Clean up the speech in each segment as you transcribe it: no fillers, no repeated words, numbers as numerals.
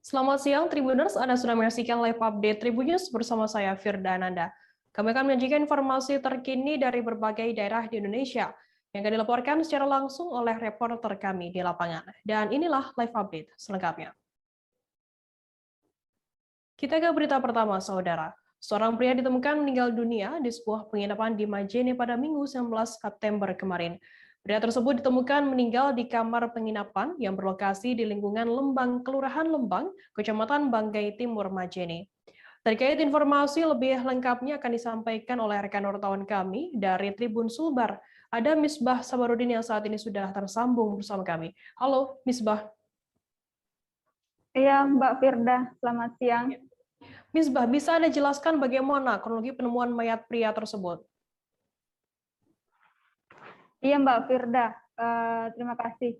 Selamat siang Tribuners, Anda sudah menyaksikan live update Tribunnews bersama saya Firda Ananda. Kami akan menyajikan informasi terkini dari berbagai daerah di Indonesia yang akan dilaporkan secara langsung oleh reporter kami di lapangan. Dan inilah live update selengkapnya. Kita ke berita pertama, saudara. Seorang pria ditemukan meninggal dunia di sebuah penginapan di Majene pada Minggu 19 September kemarin. Pria tersebut ditemukan meninggal di kamar penginapan yang berlokasi di lingkungan Lembang, Kelurahan Lembang, Kecamatan Banggai Timur, Majene. Terkait informasi lebih lengkapnya akan disampaikan oleh rekan wartawan kami dari Tribun Sulbar. Ada Misbah Sabarudin yang saat ini sudah tersambung bersama kami. Halo, Misbah. Iya, Mbak Firda, selamat siang. Misbah, bisa Anda jelaskan bagaimana kronologi penemuan mayat pria tersebut? Iya, Mbak Firda, terima kasih.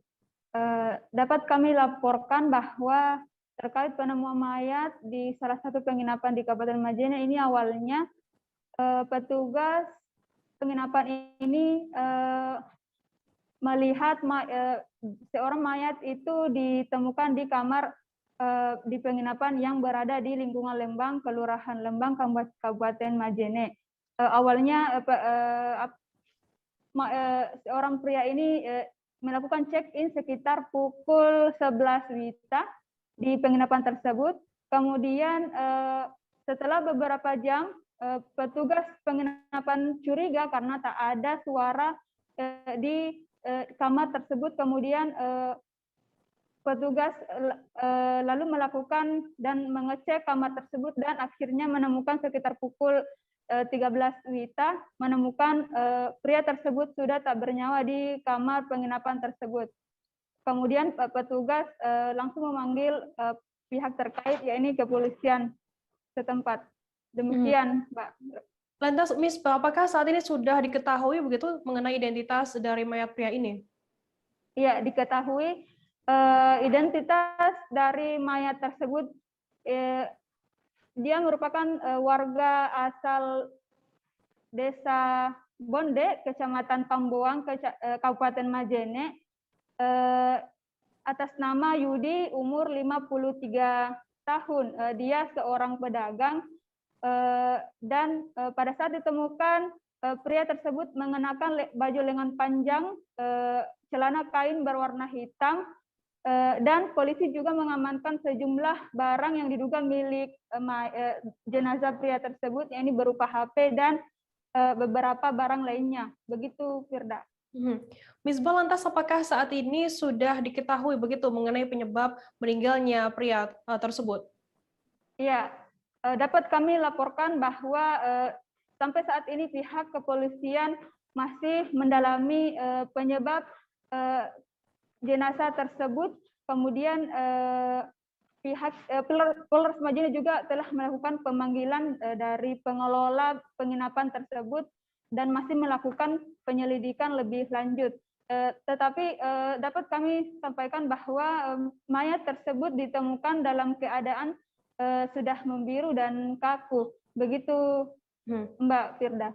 Dapat kami laporkan bahwa terkait penemuan mayat di salah satu penginapan di Kabupaten Majene ini awalnya petugas penginapan ini melihat seorang mayat itu ditemukan di kamar di penginapan yang berada di lingkungan Lembang, Kelurahan Lembang, Kabupaten Majene. Awalnya seorang pria ini melakukan check-in sekitar pukul 11 WITA di penginapan tersebut. Kemudian setelah beberapa jam, petugas penginapan curiga karena tak ada suara di kamar tersebut. Kemudian petugas lalu melakukan dan mengecek kamar tersebut dan akhirnya menemukan sekitar pukul 13 WITA, menemukan pria tersebut sudah tak bernyawa di kamar penginapan tersebut. Kemudian petugas langsung memanggil pihak terkait, yaitu kepolisian setempat. Demikian, Mbak. Lantas, Misbah, apakah saat ini sudah diketahui begitu mengenai identitas dari mayat pria ini? Iya, diketahui identitas dari mayat tersebut. Dia merupakan warga asal Desa Bonde, Kecamatan Pamboang, Kabupaten Majene, atas nama Yudi, umur 53 tahun. Dia seorang pedagang dan pada saat ditemukan pria tersebut mengenakan baju lengan panjang, celana kain berwarna hitam, dan polisi juga mengamankan sejumlah barang yang diduga milik jenazah pria tersebut, yakni berupa HP dan beberapa barang lainnya. Begitu, Firda. Misbah, lantas apakah saat ini sudah diketahui begitu mengenai penyebab meninggalnya pria tersebut? Iya, dapat kami laporkan bahwa sampai saat ini pihak kepolisian masih mendalami penyebab jenazah tersebut. Kemudian pihak Polres Majene juga telah melakukan pemanggilan dari pengelola penginapan tersebut dan masih melakukan penyelidikan lebih lanjut. Tetapi dapat kami sampaikan bahwa mayat tersebut ditemukan dalam keadaan sudah membiru dan kaku. Begitu, Mbak Firda.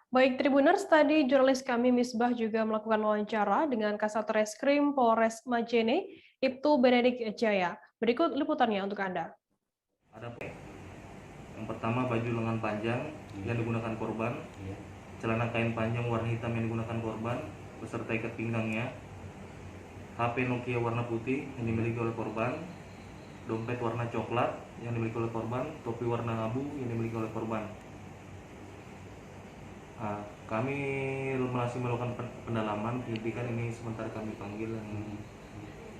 Baik, Tribuners, tadi jurnalis kami Misbah juga melakukan wawancara dengan Kasat Reskrim Polres Majene, Ibtu Benedik Jaya. Berikut liputannya untuk Anda. Ada yang pertama baju lengan panjang yang digunakan korban, celana kain panjang warna hitam yang digunakan korban, beserta ikat pinggangnya, HP Nokia warna putih yang dimiliki oleh korban, dompet warna coklat yang dimiliki oleh korban, topi warna abu yang dimiliki oleh korban. Kami masih melakukan pendalaman penyelidikan ini, sementara kami panggil yang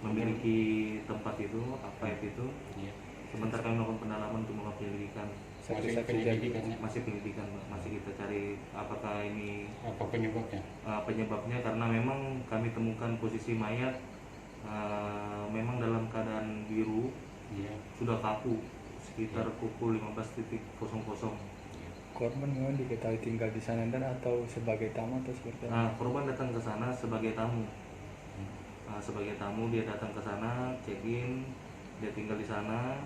memiliki tempat itu, apa itu. Sementara kami melakukan pendalaman untuk melakukan penyelidikan. Masih penyelidikan, masih kita cari apakah ini apa penyebabnya. Penyebabnya karena memang kami temukan posisi mayat memang dalam keadaan biru, sudah kaku sekitar pukul 15.00. Korban memang diketahui tinggal di sana dan atau sebagai tamu atau seperti apa? Korban datang ke sana sebagai tamu. Sebagai tamu dia datang ke sana, check-in, dia tinggal di sana.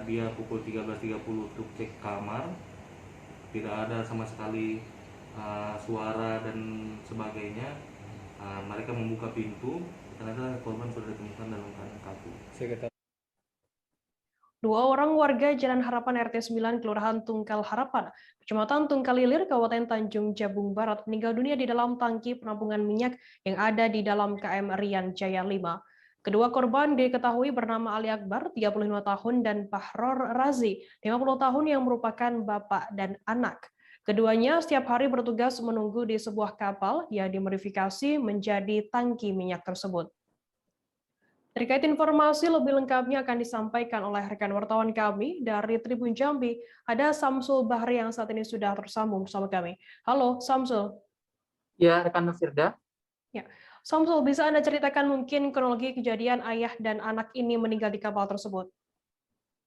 Dia pukul 13.30 untuk cek kamar. Tidak ada sama sekali suara dan sebagainya. Mereka membuka pintu, ternyata korban sudah ditemukan dalam keadaan kaku. Dua orang warga Jalan Harapan RT 9 Kelurahan Tungkal Harapan, Kecamatan Tungkalilir, Kabupaten Tanjung Jabung Barat meninggal dunia di dalam tangki penampungan minyak yang ada di dalam KM Rian Jaya 5. Kedua korban diketahui bernama Ali Akbar, 35 tahun, dan Bahror Razi, 50 tahun, yang merupakan bapak dan anak. Keduanya setiap hari bertugas menunggu di sebuah kapal yang dimodifikasi menjadi tangki minyak tersebut. Terkait informasi lebih lengkapnya akan disampaikan oleh rekan wartawan kami dari Tribun Jambi. Ada Samsul Bahri yang saat ini sudah tersambung bersama kami. Halo, Samsul. Ya, rekan Firda. Ya, Samsul, bisa Anda ceritakan mungkin kronologi kejadian ayah dan anak ini meninggal di kapal tersebut?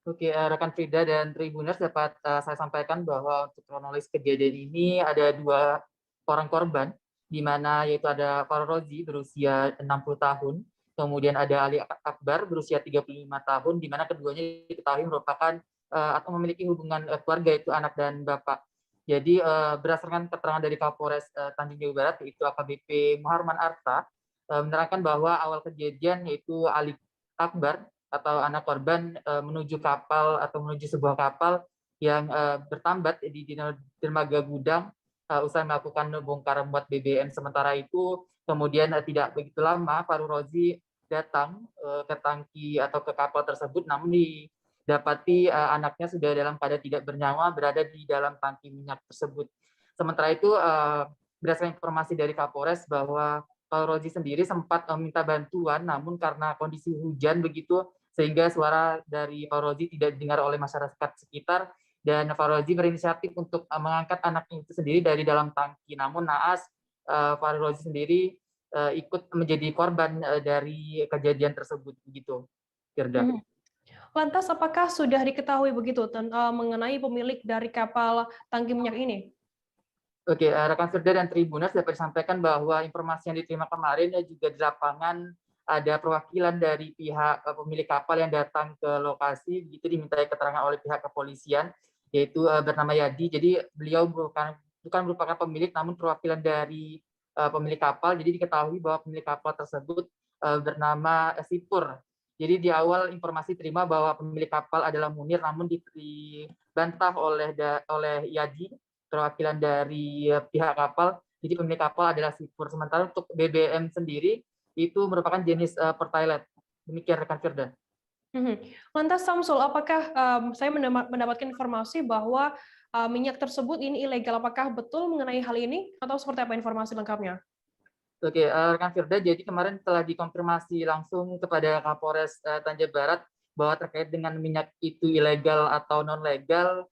Oke, rekan Frida dan Tribuners, dapat saya sampaikan bahwa untuk kronologis kejadian ini ada dua orang korban, di mana yaitu ada Farrozi berusia 60 tahun, kemudian ada Ali Akbar berusia 35 tahun, di mana keduanya diketahui merupakan atau memiliki hubungan keluarga, yaitu anak dan bapak. Jadi berdasarkan keterangan dari Kapolres Tanjung Jabung Barat, yaitu AKBP Muharman Arta, menerangkan bahwa awal kejadian yaitu Ali Akbar atau anak korban menuju kapal atau menuju sebuah kapal yang bertambat di dermaga gudang usai melakukan bongkar muat BBM. Sementara itu kemudian tidak begitu lama Farrozi datang ke tangki atau ke kapal tersebut, namun didapati anaknya sudah dalam keadaan tidak bernyawa berada di dalam tangki minyak tersebut. Sementara itu berdasarkan informasi dari Kapolres bahwa Farrozi sendiri sempat meminta bantuan, namun karena kondisi hujan begitu sehingga suara dari Farrozi tidak didengar oleh masyarakat sekitar, dan Farrozi berinisiatif untuk mengangkat anaknya itu sendiri dari dalam tangki. Namun naas Farrozi sendiri ikut menjadi korban dari kejadian tersebut begitu, Firda. Lantas apakah sudah diketahui begitu mengenai pemilik dari kapal tangki minyak ini? Oke, rekan Firda dan Tribuners, dapat disampaikan bahwa informasi yang diterima kemarin juga di lapangan ada perwakilan dari pihak pemilik kapal yang datang ke lokasi, begitu dimintai keterangan oleh pihak kepolisian, yaitu bernama Yadi. Jadi beliau bukan merupakan pemilik, namun perwakilan dari pemilik kapal. Jadi diketahui bahwa pemilik kapal tersebut bernama Sipur. Jadi di awal informasi terima bahwa pemilik kapal adalah Munir, namun dibantah oleh Yadi, perwakilan dari pihak kapal. Jadi pemilik kapal adalah Sipur. Sementara untuk BBM sendiri itu merupakan jenis Pertalite. Demikian rekan Firda. Lantas Samsul, apakah saya mendapatkan informasi bahwa minyak tersebut ini ilegal? Apakah betul mengenai hal ini atau seperti apa informasi lengkapnya? Oke, rekan Firda, jadi kemarin telah dikonfirmasi langsung kepada Kapolres Tanjung Barat bahwa terkait dengan minyak itu ilegal atau non legal,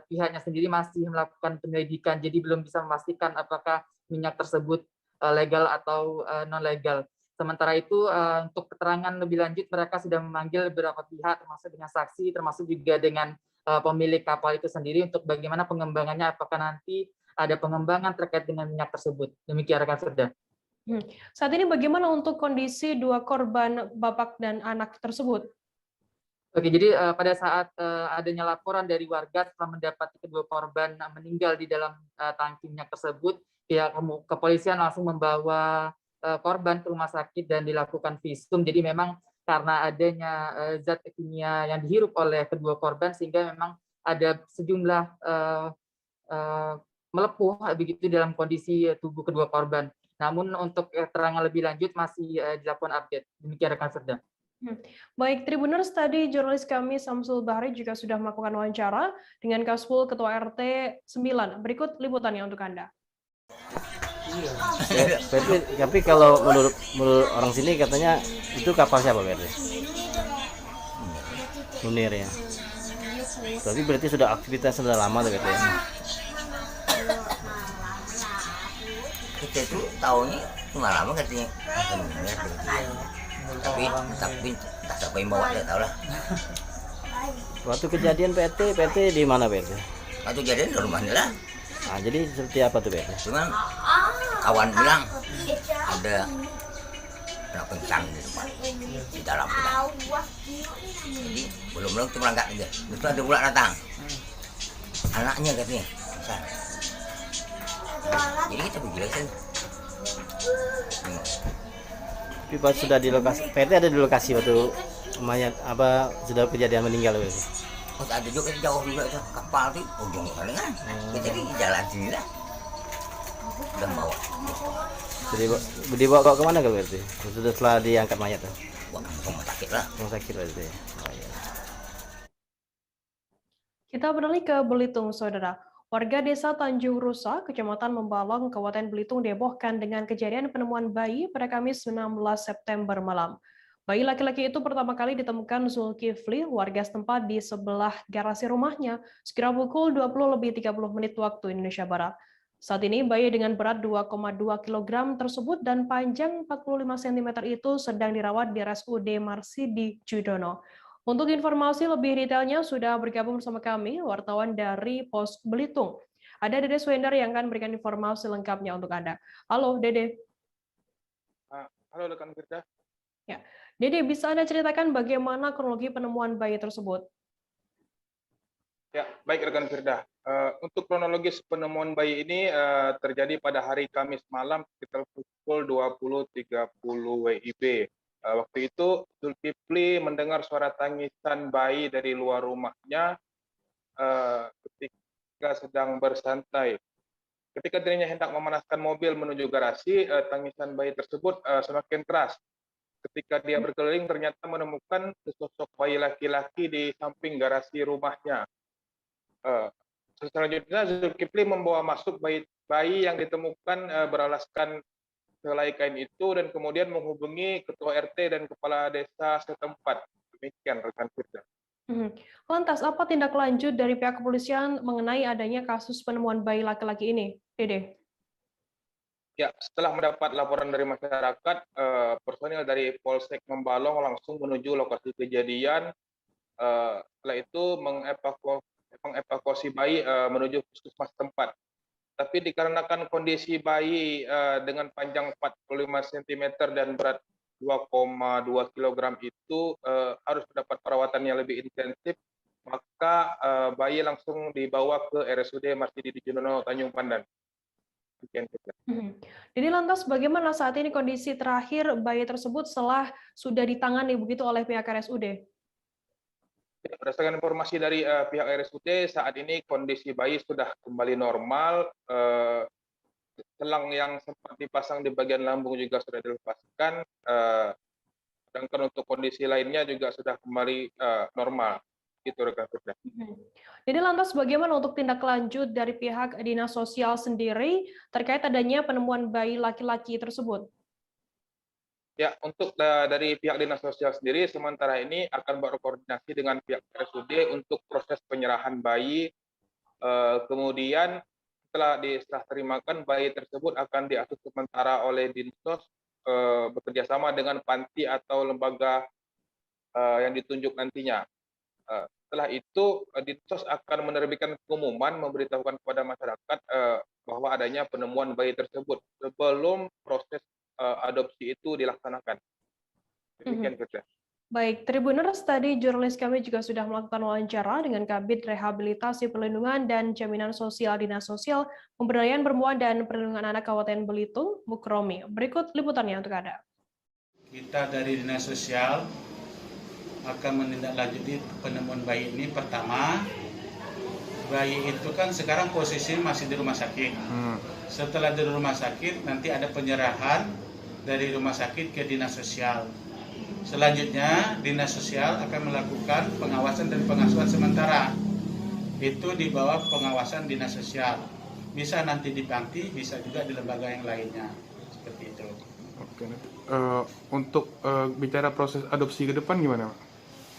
pihaknya sendiri masih melakukan penyelidikan, jadi belum bisa memastikan apakah minyak tersebut legal atau non legal. Sementara itu untuk keterangan lebih lanjut mereka sudah memanggil beberapa pihak, termasuk dengan saksi, termasuk juga dengan pemilik kapal itu sendiri untuk bagaimana pengembangannya, apakah nanti ada pengembangan terkait dengan minyak tersebut. Demikian rekan Firda. Saat ini bagaimana untuk kondisi dua korban bapak dan anak tersebut? Oke, jadi pada saat adanya laporan dari warga setelah mendapati kedua korban meninggal di dalam tangki minyak tersebut, pihak kepolisian langsung membawa korban ke rumah sakit dan dilakukan visum. Jadi memang karena adanya zat kimia yang dihirup oleh kedua korban sehingga memang ada sejumlah melepuh begitu dalam kondisi tubuh kedua korban. Namun untuk keterangan lebih lanjut masih dilakukan update. Demikian rekan Firda. Baik, Tribuners, tadi jurnalis kami Samsul Bahri juga sudah melakukan wawancara dengan Kasful Ketua RT 9. Berikut liputannya untuk Anda. Tapi kalau menurut orang sini katanya itu kapal siapa berarti? Munir ya. Tapi berarti sudah aktivitas sudah lama tuh katanya. Kita itu tahunya cuma lama katanya. Tapi tak sampai bawa dia tahu lah. Waktu kejadian PT di mana PT? Waktu kejadian di rumahnya lah. Nah, jadi seperti apa tuh PT? Cuman kawan bilang ada pingsan di depan di dalam gudang. Jadi belum itu berangkat aja. Terus ada pula datang anaknya katanya. Jadi kita pergi lagi. Tapi pas sudah di lokasi, PT ada di lokasi waktu mayat apa sudah kejadian meninggal berarti? Oh, ada juga jauh juga itu kapal tuh ujung sana kan. Kita di jalan sini lah. Udah bawa. Jadi dibawa kemana kalau berarti? Sudah setelah diangkat mayat tuh? Bawa ke rumah sakit lah. Rumah sakit berarti. Oh, iya. Kita beralih ke Belitung, Saudara. Warga desa Tanjung Rusa, Kecamatan Membalong, Kabupaten Belitung dihebohkan dengan kejadian penemuan bayi pada Kamis 16 September malam. Bayi laki-laki itu pertama kali ditemukan Zulkifli, warga setempat di sebelah garasi rumahnya, sekira pukul 20:30 waktu Indonesia Barat. Saat ini bayi dengan berat 2,2 kg tersebut dan panjang 45 cm itu sedang dirawat di RSUD Marsidi Judono. Untuk informasi lebih detailnya sudah bergabung bersama kami wartawan dari Pos Belitung. Ada Dede Swender yang akan memberikan informasi lengkapnya untuk Anda. Halo Dede. Halo rekan Firda. Ya, Dede, bisa Anda ceritakan bagaimana kronologi penemuan bayi tersebut? Ya, baik rekan Firda. Untuk kronologis penemuan bayi ini terjadi pada hari Kamis malam sekitar pukul 20.30 WIB. Waktu itu Zulkifli mendengar suara tangisan bayi dari luar rumahnya ketika sedang bersantai. Ketika dirinya hendak memanaskan mobil menuju garasi, tangisan bayi tersebut semakin keras. Ketika dia berkeliling, ternyata menemukan sesosok bayi laki-laki di samping garasi rumahnya. Selanjutnya, Zulkifli membawa masuk bayi yang ditemukan beralaskan helai kain itu dan kemudian menghubungi ketua RT dan kepala desa setempat. Demikian rekan Firda. Lantas, apa tindak lanjut dari pihak kepolisian mengenai adanya kasus penemuan bayi laki-laki ini, Dede? Ya, setelah mendapat laporan dari masyarakat, personil dari Polsek Membalong langsung menuju lokasi kejadian. Setelah itu mengevakuasi bayi menuju puskesmas tempat. Tapi dikarenakan kondisi bayi dengan panjang 45 cm dan berat 2,2 kg itu harus mendapat perawatan yang lebih intensif, maka bayi langsung dibawa ke RSUD Marsidi Judono Tanjung Pandan. Jadi lantas bagaimana saat ini kondisi terakhir bayi tersebut setelah sudah ditangani begitu oleh pihak RSUD? Ya, berdasarkan informasi dari pihak RSUD, saat ini kondisi bayi sudah kembali normal. Selang yang sempat dipasang di bagian lambung juga sudah dilepaskan. Sedangkan untuk kondisi lainnya juga sudah kembali normal. Gitu, rekan Firda. Jadi lantas bagaimana untuk tindak lanjut dari pihak Dinas Sosial sendiri terkait adanya penemuan bayi laki-laki tersebut? Ya, untuk dari pihak Dinas Sosial sendiri, sementara ini akan berkoordinasi dengan pihak RSUD untuk proses penyerahan bayi. Kemudian setelah diserah terimakan, bayi tersebut akan diasuh sementara oleh Dinsos bekerjasama dengan panti atau lembaga yang ditunjuk nantinya. Setelah itu, Dinsos akan menerbitkan pengumuman memberitahukan kepada masyarakat bahwa adanya penemuan bayi tersebut sebelum proses adopsi itu dilaksanakan. Demikian, Firda. Baik, Tribuners, tadi jurnalis kami juga sudah melakukan wawancara dengan Kabid Rehabilitasi Perlindungan dan Jaminan Sosial Dinas Sosial, Pemberdayaan Perempuan dan Perlindungan Anak Kabupaten Belitung, Mukromi. Berikut liputannya untuk Anda. Kita dari Dinas Sosial akan menindaklanjuti penemuan bayi ini. Pertama, bayi itu kan sekarang posisinya masih di rumah sakit. Setelah di rumah sakit, nanti ada penyerahan dari rumah sakit ke Dinas Sosial. Selanjutnya, Dinas Sosial akan melakukan pengawasan dan pengasuhan sementara. Itu di bawah pengawasan Dinas Sosial. Bisa nanti di panti, bisa juga di lembaga yang lainnya. Seperti itu. Oke. Untuk bicara proses adopsi ke depan gimana, Pak?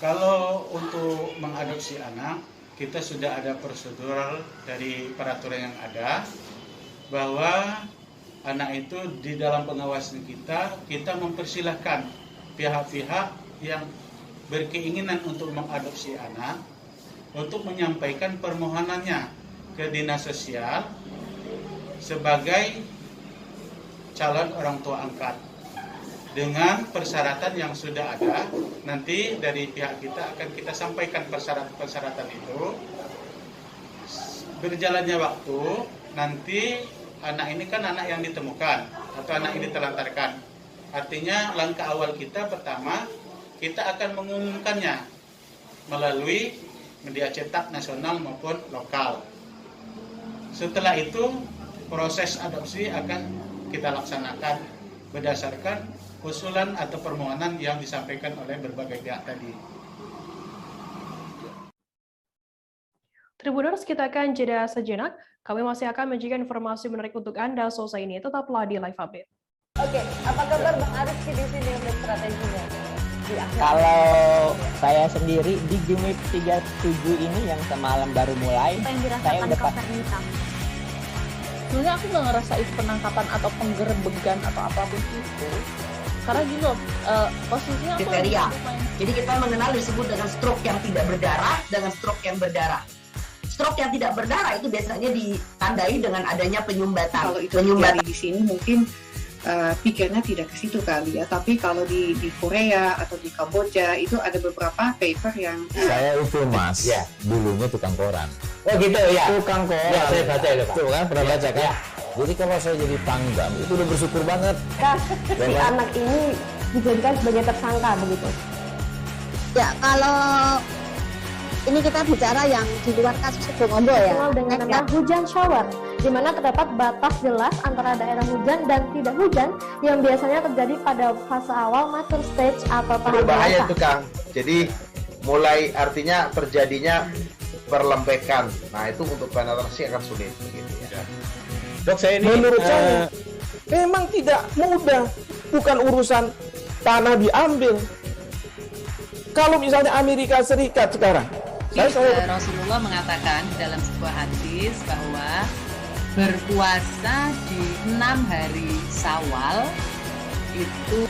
Kalau untuk mengadopsi anak, kita sudah ada prosedur dari peraturan yang ada, bahwa anak itu di dalam pengawasan kita mempersilahkan pihak-pihak yang berkeinginan untuk mengadopsi anak untuk menyampaikan permohonannya ke Dinas Sosial sebagai calon orang tua angkat dengan persyaratan yang sudah ada. Nanti dari pihak kita akan kita sampaikan persyaratan itu. Berjalannya waktu, nanti anak ini kan anak yang ditemukan atau anak ini ditelantarkan. Artinya langkah awal kita pertama, kita akan mengumumkannya melalui media cetak nasional maupun lokal. Setelah itu, proses adopsi akan kita laksanakan berdasarkan usulan atau permohonan yang disampaikan oleh berbagai pihak tadi. Tribuners, kita akan jeda sejenak. Kami masih akan menjaga informasi menarik untuk Anda selesai ini. Tetaplah di Live Update. Oke, apa kabar Bang Ariski di sini untuk strateginya? Kalau saya sendiri di game week 37 ini yang semalam baru mulai, saya udah pas. Sebenarnya aku nggak ngerasa itu penangkapan atau penggerebegan atau apapun itu. Karena gini loh, posisinya aku kriteria. Jadi kita mengenal disebut dengan stroke yang tidak berdarah dengan stroke yang berdarah. Stroke yang tidak berdarah itu biasanya ditandai dengan adanya penyumbatan. Kalau itu penyumbatan di sini mungkin pikirnya tidak ke situ kali ya, tapi kalau di Korea atau di Kamboja itu ada beberapa paper yang saya itu mas, ya, dulunya tukang koran. Oh gitu ya. Tukang koran. Ya, saya baca itu Pak. Tuh kan pernah baca kan? Ya. Jadi kalau saya jadi pangdam itu udah bersyukur banget. Si anak ini dijadikan sebagai tersangka begitu. Ya kalau ini kita bicara yang di luar kasus Sebongondo ya. Dengan nama hujan shower, di mana terdapat batas jelas antara daerah hujan dan tidak hujan yang biasanya terjadi pada fase awal mature stage atau tahap bahaya dewasa. itu Kang. Jadi mulai artinya terjadinya perlembekan. Nah itu untuk penetrasi akan sulit begitu ya. Dok, saya ini menurut saya memang tidak mudah, bukan urusan tanah diambil. Kalau misalnya Amerika Serikat sekarang, Rasulullah mengatakan dalam sebuah hadis bahwa berpuasa di 6 hari Syawal itu.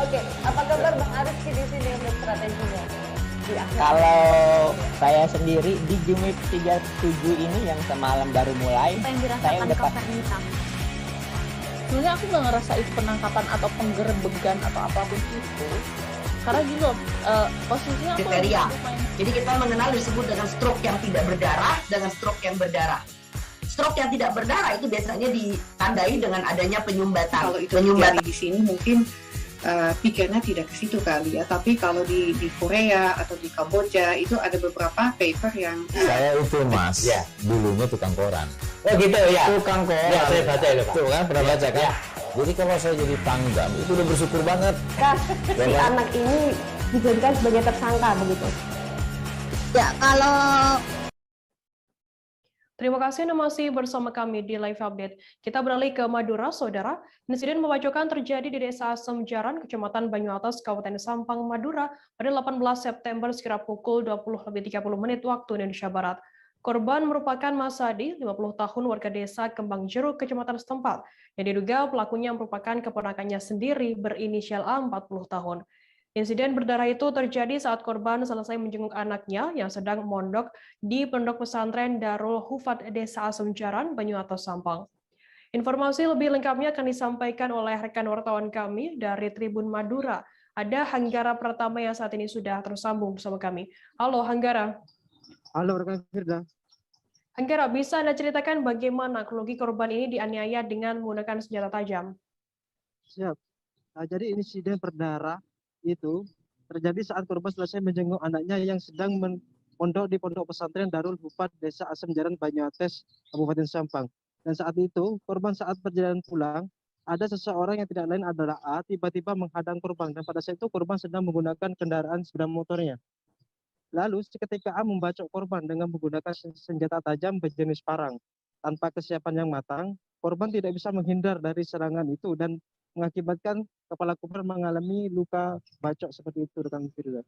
Oke, apa kabar Bang Ariski di sini untuk strateginya? Kalau saya sendiri di game week 37 ini yang semalam baru mulai, saya udah pas. Sebenarnya aku nggak ngerasa itu penangkapan atau penggerebegan atau apapun itu. Karena gini loh, posisinya aku kriteria. Jadi kita mengenal disebut dengan stroke yang tidak berdarah dengan stroke yang berdarah. Stroke yang tidak berdarah itu biasanya ditandai dengan adanya penyumbatan. Kalau itu penyumbatan di sini mungkin pikirnya tidak ke situ kali ya, tapi kalau di Korea atau di Kamboja itu ada beberapa paper yang saya itu mas, ya, dulunya tukang koran. Oh gitu ya. Tukang koran. Ya, saya baca itu Pak. Tuh kan pernah baca kan? Ya. Jadi kalau saya jadi pangdam itu udah bersyukur banget. Si anak ini dijadikan sebagai tersangka begitu. Ya kalau Terima kasih Anda masih bersama kami di Live Update. Kita beralih ke Madura, Saudara. Insiden membacokan terjadi di Desa Asem Jaran, Kecamatan Banyuatas, Kabupaten Sampang, Madura pada 18 September sekira pukul 20.30 waktu Indonesia Barat. Korban merupakan Mas Sadi, 50 tahun, warga desa Kembang Jeruk, Kecamatan setempat, yang diduga pelakunya merupakan keponakannya sendiri berinisial A, 40 tahun. Insiden berdarah itu terjadi saat korban selesai menjenguk anaknya yang sedang mondok di Pondok Pesantren Darul Hufat Desa Asem Jaran, Banyuatas, Sampang. Informasi lebih lengkapnya akan disampaikan oleh rekan wartawan kami dari Tribun Madura. Ada Hanggara Pratama yang saat ini sudah tersambung bersama kami. Halo Hanggara. Halo rekan Firda. Hanggara, bisa Anda ceritakan bagaimana kronologi korban ini dianiaya dengan menggunakan senjata tajam? Siap. Jadi insiden berdarah itu terjadi saat korban selesai menjenguk anaknya yang sedang mondok di Pondok Pesantren Darul Hufat Desa Asem Jaran, Banyuates, Kabupaten Sampang. Dan saat itu korban saat perjalanan pulang, ada seseorang yang tidak lain adalah A tiba-tiba menghadang korban, dan pada saat itu korban sedang menggunakan kendaraan sepeda motornya. Lalu seketika A membacok korban dengan menggunakan senjata tajam berjenis parang. Tanpa kesiapan yang matang, korban tidak bisa menghindar dari serangan itu dan mengakibatkan kepala korban mengalami luka bacok seperti itu, rekan Firda.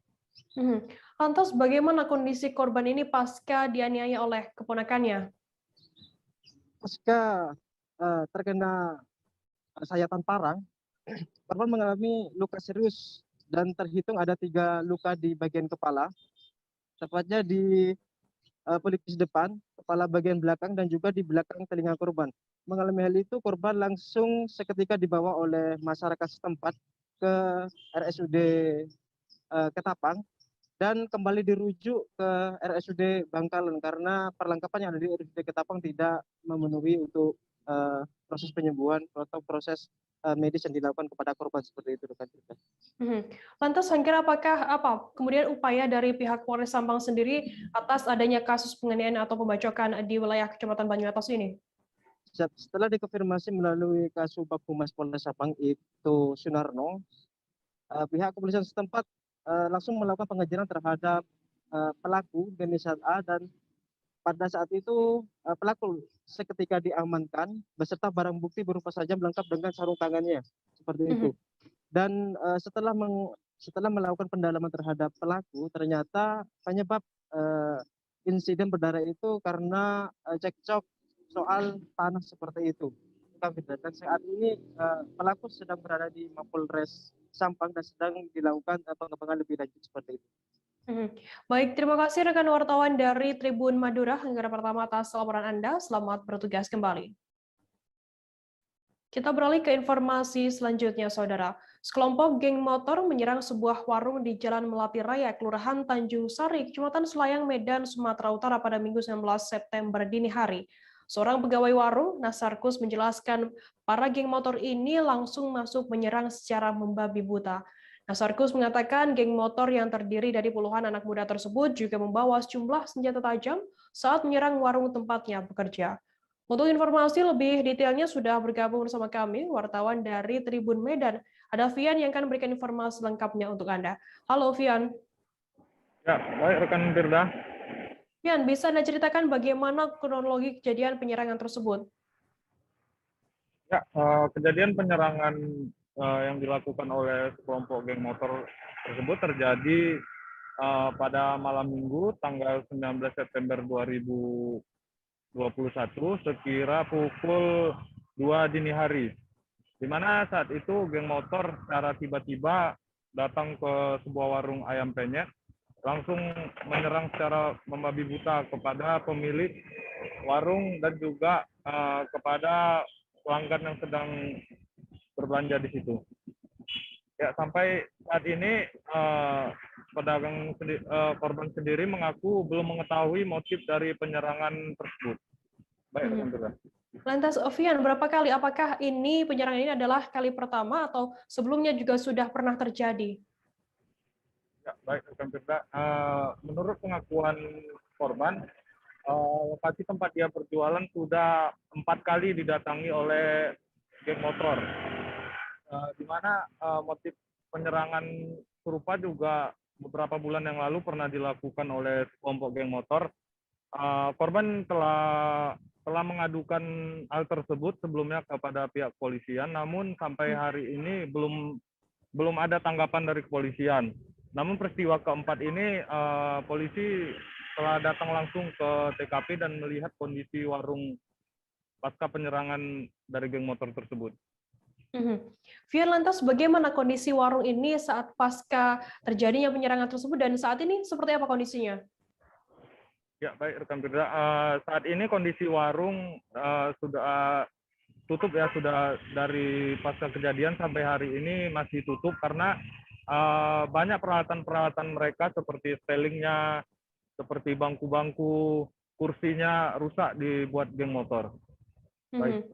Lantas bagaimana kondisi korban ini pasca dianiaya oleh keponakannya? Pasca terkena sayatan parang, korban mengalami luka serius dan terhitung ada 3 luka di bagian kepala, tepatnya di pelipis depan, kepala bagian belakang, dan juga di belakang telinga korban. Mengalami hal itu, korban langsung seketika dibawa oleh masyarakat setempat ke RSUD Ketapang dan kembali dirujuk ke RSUD Bangkalan karena perlengkapan yang ada di RSUD Ketapang tidak memenuhi untuk proses penyembuhan atau proses medis yang dilakukan kepada korban seperti itu, rekan-rekan. Lantas Sangkir, apakah kemudian upaya dari pihak Polres Sampang sendiri atas adanya kasus penganiayaan atau pembacokan di wilayah Kecamatan Banyuatos ini? Setelah dikonfirmasi melalui Kasubag Humas Polres Sampang itu Sunarno, pihak kepolisian setempat langsung melakukan pengejaran terhadap pelaku berinisial A, dan pada saat itu pelaku seketika diamankan beserta barang bukti berupa sajam lengkap dengan sarung tangannya seperti itu. Dan setelah melakukan pendalaman terhadap pelaku, ternyata penyebab insiden berdarah itu karena cekcok soal tanah seperti itu. Dan saat ini pelaku sedang berada di Mapolres Sampang dan sedang dilakukan pengembangan lebih lanjut seperti itu. Baik, terima kasih rekan wartawan dari Tribun Madura negara pertama atas laporan Anda. Selamat bertugas kembali. Kita beralih ke informasi selanjutnya, Saudara. Sekelompok geng motor menyerang sebuah warung di Jalan Melati Raya, Kelurahan Tanjung Sari, Kecamatan Selayang, Medan, Sumatera Utara pada Minggu 19 September dini hari. Seorang pegawai warung, Nasarkus, menjelaskan para geng motor ini langsung masuk menyerang secara membabi buta. Nasarkus mengatakan geng motor yang terdiri dari puluhan anak muda tersebut juga membawa sejumlah senjata tajam saat menyerang warung tempatnya bekerja. Untuk informasi lebih detailnya sudah bergabung bersama kami, wartawan dari Tribun Medan. Ada Vian yang akan memberikan informasi lengkapnya untuk Anda. Halo Vian. Ya, baik rekan Firda. Vian, bisa Anda ceritakan bagaimana kronologi kejadian penyerangan tersebut? Ya, kejadian penyerangan yang dilakukan oleh kelompok geng motor tersebut terjadi pada malam Minggu tanggal 19 September 2021 sekira pukul 2 dini hari, di mana saat itu geng motor secara tiba-tiba datang ke sebuah warung ayam penyet, langsung menyerang secara membabi buta kepada pemilik warung dan juga kepada pelanggan yang sedang berbelanja di situ. Ya, sampai saat ini pedagang korban sendiri mengaku belum mengetahui motif dari penyerangan tersebut. Baik, rekan-rekan. Lantas, Vian, berapa kali? Apakah ini penyerangan ini adalah kali pertama atau sebelumnya juga sudah pernah terjadi? Ya, baik, rekan-rekan. Menurut pengakuan korban, lokasi tempat dia berjualan sudah 4 kali didatangi oleh geng motor. Di mana motif penyerangan serupa juga beberapa bulan yang lalu pernah dilakukan oleh kelompok geng motor. Korban telah mengadukan hal tersebut sebelumnya kepada pihak kepolisian, namun sampai hari ini belum ada tanggapan dari kepolisian. Namun peristiwa keempat ini polisi telah datang langsung ke TKP dan melihat kondisi warung pasca penyerangan dari geng motor tersebut. Vian, lantas bagaimana kondisi warung ini saat pasca terjadinya penyerangan tersebut dan saat ini seperti apa kondisinya? Ya, baik rekan Firda. Saat ini kondisi warung sudah tutup ya, sudah dari pasca kejadian sampai hari ini masih tutup karena banyak peralatan-peralatan mereka seperti stellingnya, seperti bangku-bangku, kursinya rusak dibuat geng motor. Baik.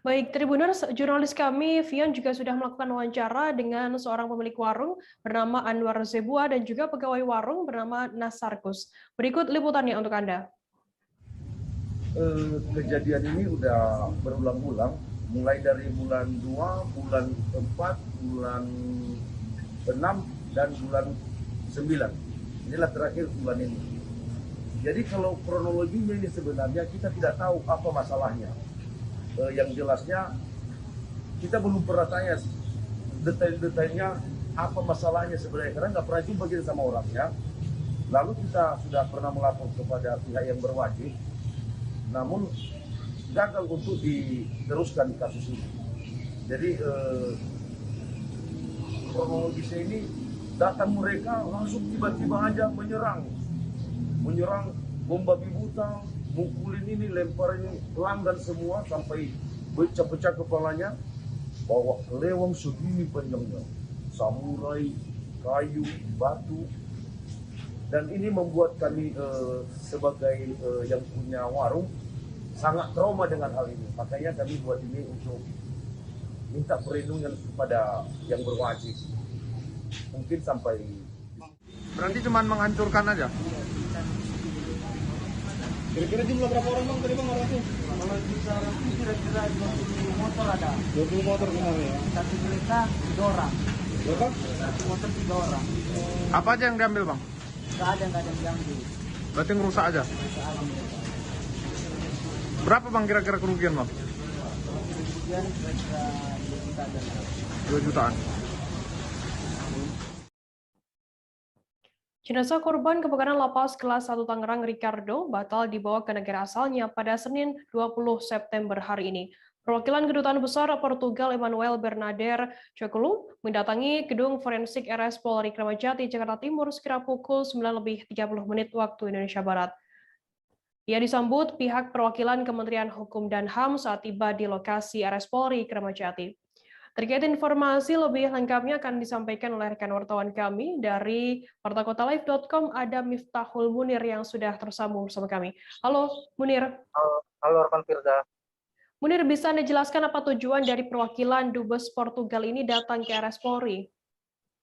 Baik, Tribuners, jurnalis kami Vian juga sudah melakukan wawancara dengan seorang pemilik warung bernama Anwar Zebua dan juga pegawai warung bernama Nasarkus. Berikut liputannya untuk Anda. Kejadian ini udah berulang-ulang, mulai dari bulan 2, bulan 4, bulan 6, dan bulan 9. Inilah terakhir bulan ini. Jadi kalau kronologinya ini sebenarnya kita tidak tahu apa masalahnya. Yang jelasnya kita belum pernah tanya detail-detailnya apa masalahnya sebenarnya, karena nggak pernah jumpa kita sama orangnya. Lalu kita sudah pernah melapor kepada pihak yang berwajib, namun gagal untuk diteruskan kasus ini. Jadi kronologisnya ini datang mereka langsung tiba-tiba aja menyerang bom babi buta, mukulin ini, lemparin pelanggan semua sampai pecah-pecah kepalanya, bawa lewang segini panjangnya, samurai, kayu, batu, dan ini membuat kami sebagai yang punya warung sangat trauma dengan hal ini. Makanya kami buat ini untuk minta perlindungan kepada yang berwajib. Mungkin sampai. Berarti cuma menghancurkan aja? Kira-kira jumlah berapa orang bang tadi bang orang itu? Kalau bicara kira-kira 20 motor ada. 20 motor benar ya? Satu kereta 3 orang. Berapa? Satu motor 3 orang. Apa aja yang diambil bang? Nggak ada yang diambil. Berarti ngerusak aja? Nggak ada. Berapa bang kira-kira kerugian bang? Kerugian kira-kira 2 juta aja. 2 jutaan. Jenazah korban kebakaran lapas kelas 1 Tangerang Ricardo batal dibawa ke negara asalnya pada Senin 20 September hari ini. Perwakilan Kedutaan Besar Portugal Emmanuel Bernader Cokulu mendatangi gedung forensik RS Polri Kramat Jati, Jakarta Timur sekira pukul 9:30 waktu Indonesia Barat. Ia disambut pihak perwakilan Kementerian Hukum dan HAM saat tiba di lokasi RS Polri Kramat Jati. Terkait informasi lebih lengkapnya akan disampaikan oleh rekan wartawan kami dari wartakotalive.com, ada Miftahul Munir yang sudah tersambung bersama kami. Halo Munir. Halo rekan Firda. Munir, bisa Anda jelaskan apa tujuan dari perwakilan Dubes Portugal ini datang ke RS Polri?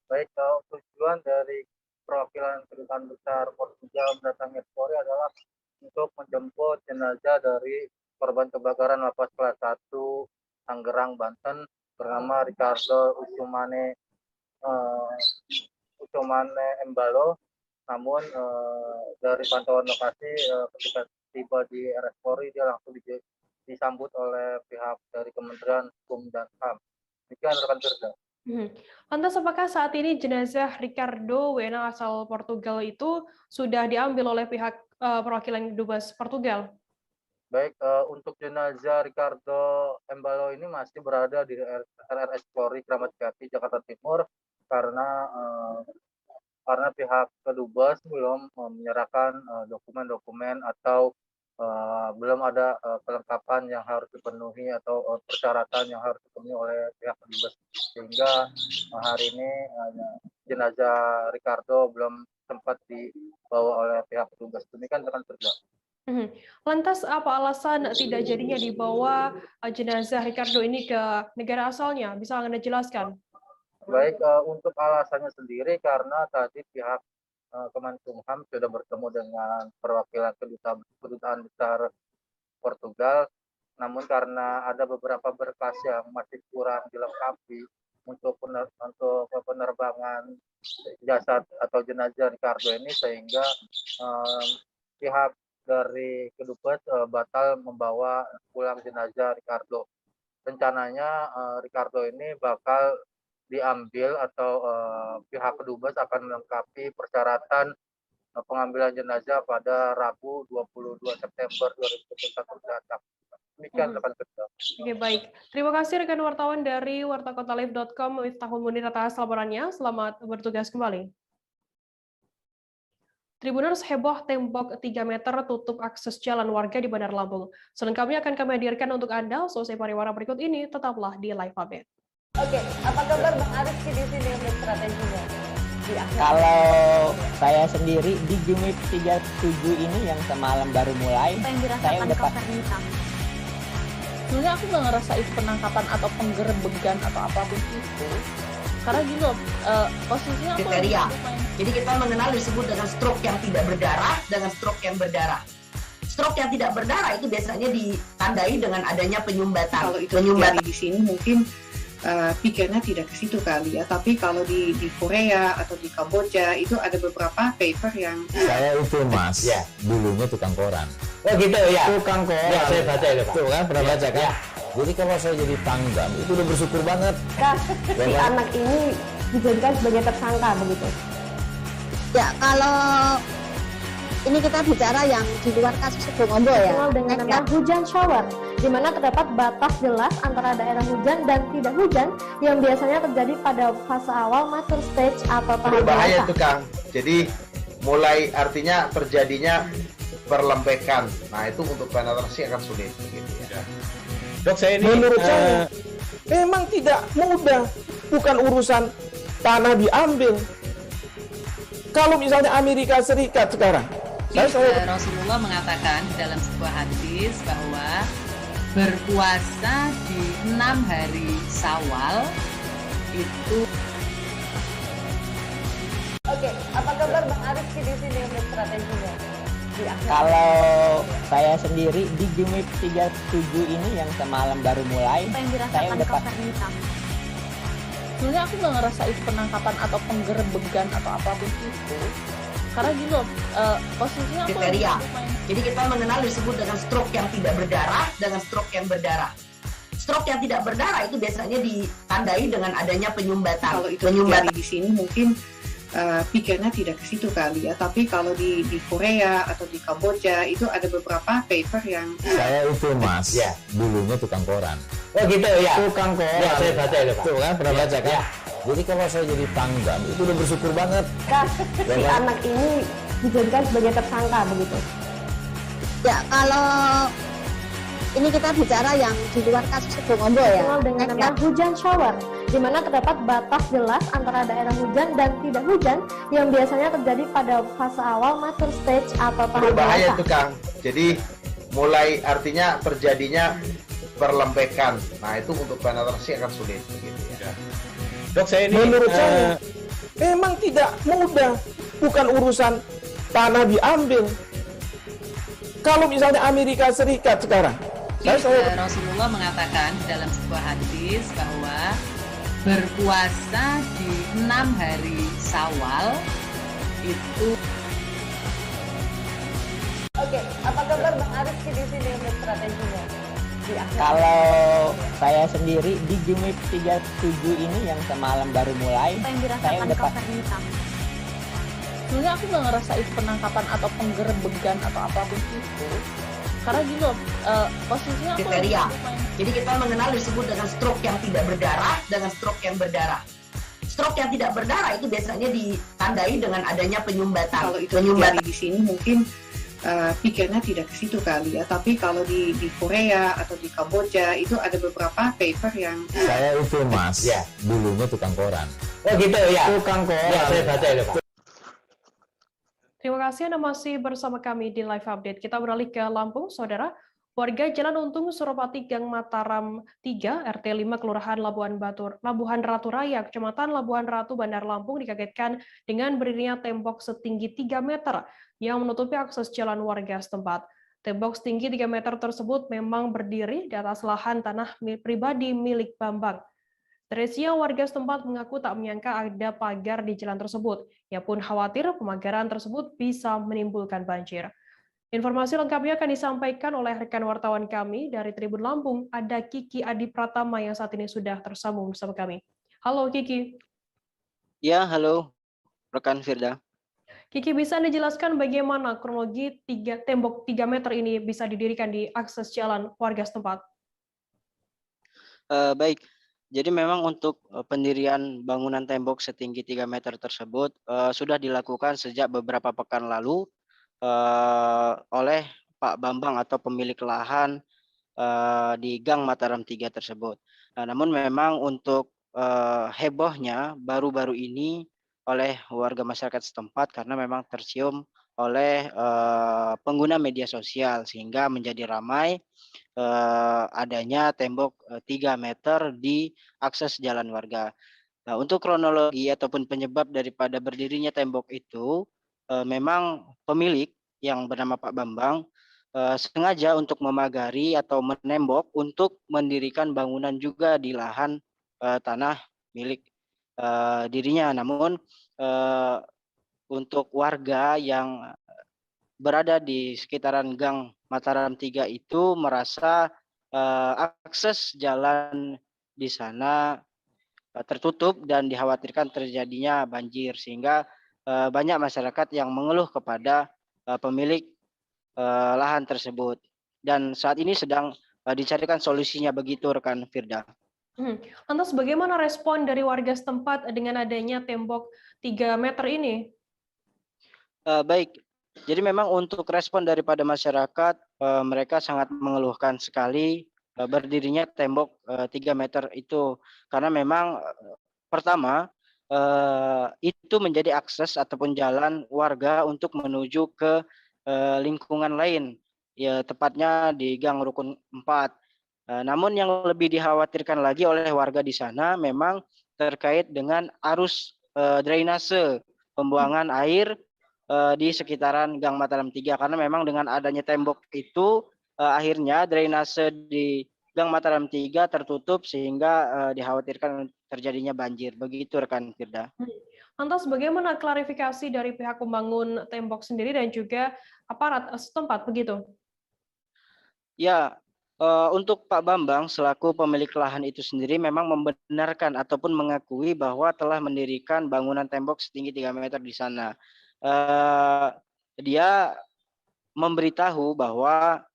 Baik, tujuan dari perwakilan Kedutaan Besar Portugal mendatangi Polri adalah untuk menjemput jenazah dari korban kebakaran lapas kelas 1 Tangerang, Banten, bernama Ricardo Usumane Embalo. Namun dari pantauan lokasi ketika tiba di RS Polri dia langsung disambut oleh pihak dari Kementerian Hukum dan HAM. Demikian rekan Firda. Lantas apakah saat ini jenazah Ricardo WNA asal Portugal itu sudah diambil oleh pihak perwakilan Dubes Portugal? Baik, untuk jenazah Ricardo Embalo ini masih berada di RS Polri Kramat Jati, Jakarta Timur, karena pihak kedubes belum menyerahkan dokumen-dokumen atau belum ada kelengkapan yang harus dipenuhi atau persyaratan yang harus dipenuhi oleh pihak kedubes, sehingga hari ini jenazah Ricardo belum sempat dibawa oleh pihak kedubes. Demikian rekan Firda. Lantas apa alasan tidak jadinya dibawa jenazah Ricardo ini ke negara asalnya? Bisa Anda jelaskan? Baik, untuk alasannya sendiri karena tadi pihak Kemenkumham sudah bertemu dengan perwakilan Kedutaan Besar Portugal, namun karena ada beberapa berkas yang masih kurang dilengkapi untuk penerbangan jasad atau jenazah Ricardo ini, sehingga pihak dari kedubes batal membawa pulang jenazah Ricardo. Rencananya Ricardo ini bakal diambil atau pihak kedubes akan melengkapi persyaratan pengambilan jenazah pada Rabu 22 September 2021 mendatang. Demikian rekan Firda. Oke, baik. Terima kasih rekan wartawan dari wartakotalive.com Miftahul Munir atas laporannya. Selamat bertugas kembali. Tribuners heboh tembok 3 meter tutup akses jalan warga di Bandar Lampung. Selengkapnya akan kami hadirkan untuk Anda. Selesai pariwara berikut ini, tetaplah di Live Update. Oke, apa kabar Bang Arifki di sini untuk strateginya? Kalau saya sendiri di Gumip 37 ini yang semalam baru mulai, saya udah pasti. Sebenarnya aku nggak ngerasa itu penangkapan atau penggerebegan atau apapun itu. Karena gini loh, posisinya aku kriteria. Jadi kita mengenal disebut dengan stroke yang tidak berdarah dengan stroke yang berdarah. Stroke yang tidak berdarah itu biasanya ditandai dengan adanya penyumbatan. Kalau itu terjadi di sini mungkin pikirnya tidak ke situ kali ya. Tapi kalau di Korea atau di Kamboja itu ada beberapa paper yang saya itu mas, ya dulunya tukang koran. Oh gitu ya. Tukang koran. Ya, saya baca itu Pak. Tuh kan pernah baca kan? Ya. Jadi kalau saya jadi tanggam itu udah bersyukur banget. Si anak ini dijadikan sebagai tersangka begitu. Ya kalau ini kita bicara yang di luar kasus Sebongombo ya. Dengan nama hujan shower, di mana terdapat batas jelas antara daerah hujan dan tidak hujan yang biasanya terjadi pada fase awal mature stage atau tahap berbahaya dewasa. itu Kang. Jadi mulai artinya terjadinya perlembekan. Nah itu untuk penetrasi akan sulit begitu ya. Dok, saya ini menurut saya memang tidak mudah, bukan urusan tanah diambil. Kalau misalnya Amerika Serikat sekarang Rasulullah mengatakan dalam sebuah hadis bahwa berpuasa di 6 hari Syawal itu. Oke, apa kabar Bang Arifki di sini untuk strateginya? Kalau saya sendiri di Game Week 37 ini yang semalam baru mulai, saya udah pas. Sebenarnya aku nggak ngerasa itu penangkapan atau penggerebegan atau apapun itu. Karena gini loh, posisinya aku kriteria. Jadi kita mengenal disebut dengan stroke yang tidak berdarah dengan stroke yang berdarah. Stroke yang tidak berdarah itu biasanya ditandai dengan adanya penyumbatan. Kalau itu terjadi di sini mungkin pikirnya tidak ke situ kali ya, tapi kalau di Korea atau di Kamboja itu ada beberapa paper yang saya itu mas, dulunya tukang koran. Oh gitu ya. Tukang koran. Ya, saya baca itu Pak. Tuh kan pernah baca kan? Jadi kalau saya jadi tanggam itu udah bersyukur banget. Si anak ini dijadikan sebagai tersangka begitu. Ya kalau ini kita bicara yang di luar kasus Sebongombo ya. Dengan nama hujan shower, di mana terdapat batas jelas antara daerah hujan dan tidak hujan yang biasanya terjadi pada fase awal mature stage atau tahap Berbahaya dewasa. itu Kang. Jadi mulai artinya terjadinya perlembekan. Nah itu untuk penetrasi akan sulit begitu ya. Dok, saya ini menurut saya memang tidak mudah, bukan urusan tanah diambil. Kalau misalnya Amerika Serikat sekarang, Rasulullah mengatakan dalam sebuah hadis bahwa berpuasa di 6 hari Syawal itu. Oke, apa kabar Bang Arifki di sini untuk strateginya? Kalau saya sendiri di Game Week 37 ini yang semalam baru mulai, saya udah pas. Sebenarnya aku nggak ngerasa itu penangkapan atau penggerebegan atau apapun itu. Karena gini loh, posisinya aku kriteria. Jadi kita mengenal disebut dengan stroke yang tidak berdarah dengan stroke yang berdarah. Stroke yang tidak berdarah itu biasanya ditandai dengan adanya penyumbatan. Kalau itu terjadi di sini mungkin pikirnya tidak ke situ kali ya, tapi kalau di Korea atau di Kamboja itu ada beberapa paper yang saya itu mas, dulunya tukang koran. Oh gitu ya. Tukang koran. Ya, saya baca itu Pak. Terima kasih Anda masih bersama kami di Live Update. Kita beralih ke Lampung, Saudara. Warga Jalan Untung Suropati Gang Mataram 3, RT 5, Kelurahan Labuhan Ratu Raya, Kecamatan Labuhan Ratu, Bandar Lampung dikagetkan dengan berdirinya tembok setinggi 3 meter yang menutupi akses jalan warga setempat. Tembok setinggi 3 meter tersebut memang berdiri di atas lahan tanah pribadi milik Bambang. Dari siang, warga setempat mengaku tak menyangka ada pagar di jalan tersebut. Ia pun khawatir pemagaran tersebut bisa menimbulkan banjir. Informasi lengkapnya akan disampaikan oleh rekan wartawan kami dari Tribun Lampung. Ada Kiki Adi Pratama yang saat ini sudah tersambung bersama kami. Halo Kiki. Ya, halo rekan Firda. Kiki, bisa Anda jelaskan bagaimana kronologi tembok 3 meter ini bisa didirikan di akses jalan warga setempat? Baik. Jadi memang untuk pendirian bangunan tembok setinggi 3 meter tersebut sudah dilakukan sejak beberapa pekan lalu oleh Pak Bambang atau pemilik lahan di Gang Mataram 3 tersebut. Nah, namun memang untuk hebohnya baru-baru ini oleh warga masyarakat setempat karena memang tercium oleh pengguna media sosial sehingga menjadi ramai adanya tembok 3 meter di akses jalan warga. Nah, untuk kronologi ataupun penyebab daripada berdirinya tembok itu, memang pemilik yang bernama Pak Bambang sengaja untuk memagari atau menembok untuk mendirikan bangunan juga di lahan tanah milik dirinya. Namun untuk warga yang berada di sekitaran Gang Mataram 3 itu merasa akses jalan di sana tertutup dan dikhawatirkan terjadinya banjir sehingga banyak masyarakat yang mengeluh kepada pemilik lahan tersebut dan saat ini sedang dicarikan solusinya begitu rekan Firda. Lantas bagaimana respon dari warga setempat dengan adanya tembok 3 meter ini? Baik. Jadi memang untuk respon daripada masyarakat, mereka sangat mengeluhkan sekali berdirinya tembok 3 meter itu. Karena memang pertama, itu menjadi akses ataupun jalan warga untuk menuju ke lingkungan lain, ya tepatnya di Gang Rukun 4. Namun yang lebih dikhawatirkan lagi oleh warga di sana memang terkait dengan arus drainase pembuangan air di sekitaran Gang Mataram 3, karena memang dengan adanya tembok itu akhirnya drainase di Gang Mataram 3 tertutup sehingga dikhawatirkan terjadinya banjir. Begitu rekan Firda. Lantas bagaimana klarifikasi dari pihak pembangun tembok sendiri dan juga aparat setempat begitu? Ya, untuk Pak Bambang selaku pemilik lahan itu sendiri memang membenarkan ataupun mengakui bahwa telah mendirikan bangunan tembok setinggi 3 meter di sana. Dia memberitahu bahwa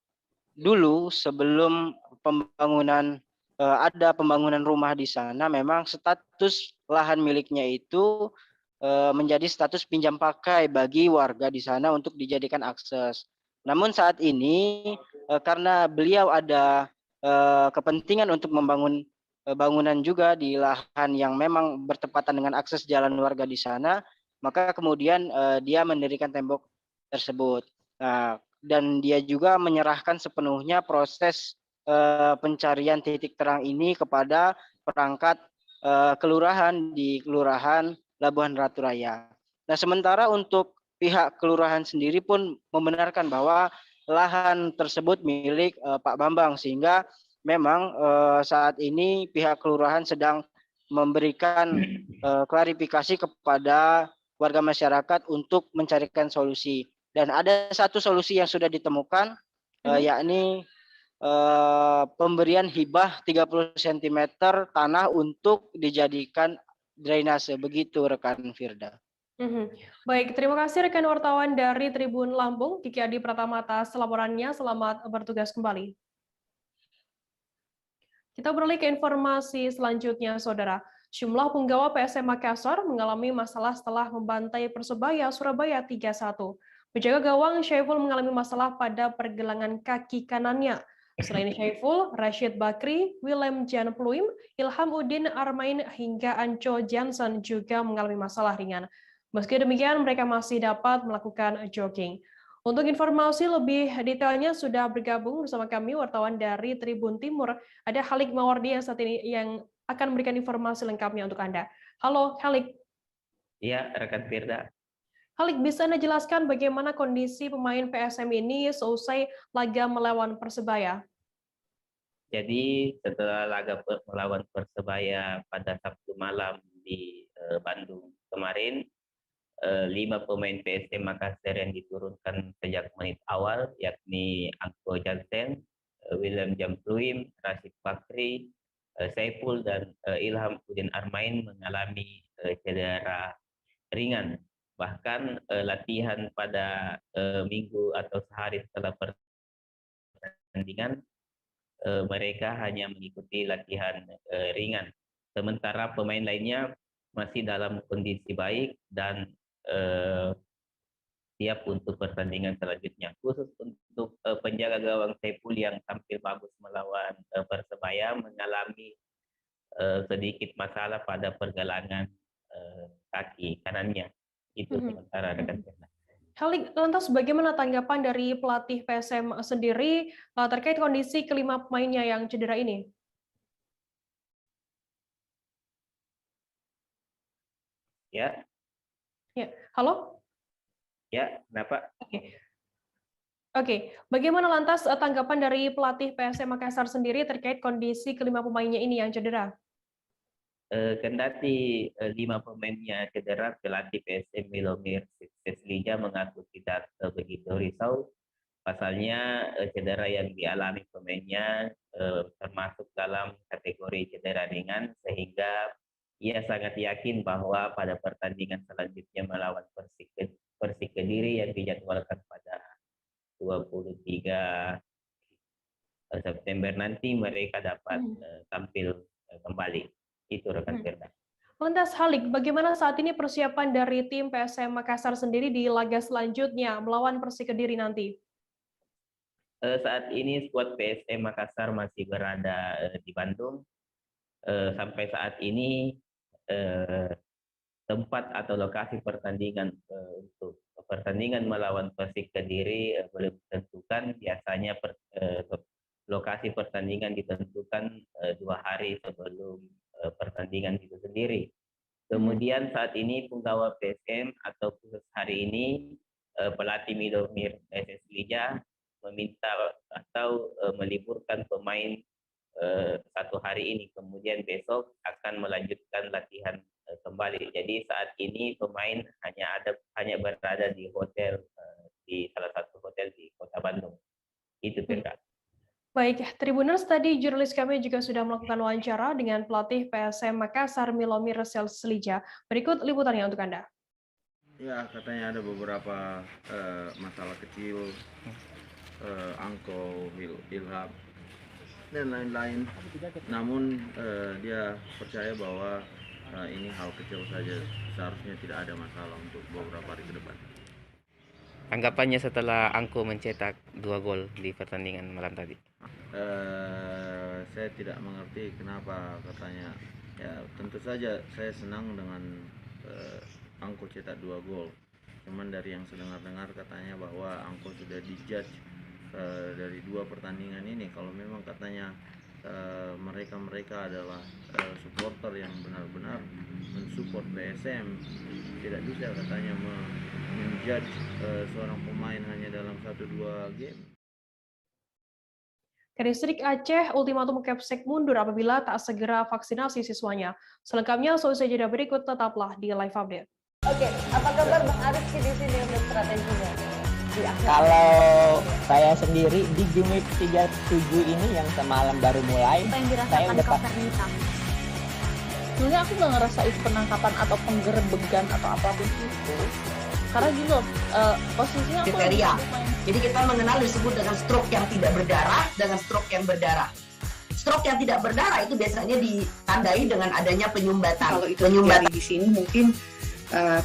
dulu sebelum pembangunan ada pembangunan rumah di sana, memang status lahan miliknya itu menjadi status pinjam pakai bagi warga di sana untuk dijadikan akses. Namun saat ini karena beliau ada kepentingan untuk membangun bangunan juga di lahan yang memang bertepatan dengan akses jalan warga di sana, maka kemudian dia mendirikan tembok tersebut. Nah, dan dia juga menyerahkan sepenuhnya proses pencarian titik terang ini kepada perangkat kelurahan di Kelurahan Labuhan Ratu Raya. Nah, sementara untuk pihak kelurahan sendiri pun membenarkan bahwa lahan tersebut milik Pak Bambang, sehingga memang saat ini pihak kelurahan sedang memberikan klarifikasi kepada warga masyarakat untuk mencarikan solusi. Dan ada satu solusi yang sudah ditemukan, yakni pemberian hibah 30 cm tanah untuk dijadikan drainase. Begitu rekan Firda. Baik, terima kasih rekan wartawan dari Tribun Lampung, Kiki Adi Pratama atas laporannya. Selamat bertugas kembali. Kita beralih ke informasi selanjutnya, Saudara. Jumlah penggawa PSM Makassar mengalami masalah setelah membantai Persebaya Surabaya 3-1. Penjaga gawang Syaiful mengalami masalah pada pergelangan kaki kanannya. Selain Syaiful, Rashid Bakri, Willem Jan Pluim, Ilham Udin Armain hingga Anco Jansen juga mengalami masalah ringan. Meski demikian, mereka masih dapat melakukan jogging. Untuk informasi lebih detailnya sudah bergabung bersama kami wartawan dari Tribun Timur. Ada Halik Mawardi yang saat ini yang akan memberikan informasi lengkapnya untuk Anda. Halo, Halik. Iya, rekan Firda. Halik, bisa Anda jelaskan bagaimana kondisi pemain PSM ini seusai laga melawan Persebaya? Jadi setelah laga melawan Persebaya pada Sabtu malam di Bandung kemarin, 5 pemain PSM Makassar yang diturunkan sejak menit awal, yakni Anco Jansen, Willem Jan Pluim, Rashid Bakri, Saiful, dan Ilham Udin Armain mengalami cedera ringan. Bahkan latihan pada minggu atau sehari setelah pertandingan, mereka hanya mengikuti latihan ringan. Sementara pemain lainnya masih dalam kondisi baik dan siap untuk pertandingan selanjutnya. Khusus untuk penjaga gawang Saiful yang tampil bagus melawan Persebaya mengalami sedikit masalah pada pergelangan kaki kanannya. Itu sementara rekan. Halik, lantas bagaimana tanggapan dari pelatih PSM sendiri terkait kondisi kelima pemainnya yang cedera ini? Ya. Ya, halo? Ya, kenapa? Oke. Bagaimana lantas tanggapan dari pelatih PSM Makassar sendiri terkait kondisi kelima pemainnya ini yang cedera? Kendati 5 pemainnya cedera, pelatih PSM Milomir Seslija mengaku tidak begitu risau. Pasalnya cedera yang dialami pemainnya termasuk dalam kategori cedera ringan, sehingga ia sangat yakin bahwa pada pertandingan selanjutnya melawan Persik Kediri yang dijadwalkan pada 23 September nanti mereka dapat tampil kembali. Itu rekan Firda. Lantas Halik, bagaimana saat ini persiapan dari tim PSM Makassar sendiri di laga selanjutnya melawan Persik Kediri nanti? Saat ini skuad PSM Makassar masih berada di Bandung. Sampai saat ini tempat atau lokasi pertandingan untuk pertandingan melawan Persik Kediri belum ditentukan. Biasanya lokasi pertandingan ditentukan 2 hari sebelum pertandingan itu sendiri. Kemudian saat ini penggawa PSM atau khusus hari ini pelatih Milomir SS Lija meminta atau meliburkan pemain 1 hari ini, kemudian besok akan melanjutkan latihan kembali. Jadi saat ini pemain hanya berada di hotel di salah satu hotel di Kota Bandung. Itu Firda. Baik, Tribuners, tadi jurnalis kami juga sudah melakukan wawancara dengan pelatih PSM Makassar Milomir SS Lija. Berikut liputannya untuk Anda. Ya, katanya ada beberapa masalah kecil, Angko, Ilham, dan lain-lain. Namun dia percaya bahwa ini hal kecil saja, seharusnya tidak ada masalah untuk beberapa hari ke depan. Anggapannya setelah Angko mencetak 2 gol di pertandingan malam tadi? Saya tidak mengerti kenapa katanya. Ya, tentu saja saya senang dengan Angko cetak 2 gol. Cuman dari yang saya dengar katanya bahwa Angko sudah dijudge dari 2 pertandingan ini. Kalau memang katanya mereka adalah supporter yang benar-benar mensupport PSM, tidak bisa katanya menjudge seorang pemain hanya dalam 1-2 game. Kedistrik Aceh ultimatum Kepsek mundur apabila tak segera vaksinasi siswanya. Selengkapnya selesai jeda berikut, tetaplah di Live Update. Oke, apa kabar Bang Arif di sini untuk strateginya? Kalau saya sendiri di Game 37 ini yang semalam baru mulai, saya udah pasti. Sebenarnya aku nggak ngerasa itu penangkapan atau penggerebegan atau apapun itu. Karena gini loh, posisinya aku kriteria. Jadi kita mengenal disebut dengan stroke yang tidak berdarah dengan stroke yang berdarah. Stroke yang tidak berdarah itu biasanya ditandai dengan adanya penyumbatan. Kalau itu terjadi di sini mungkin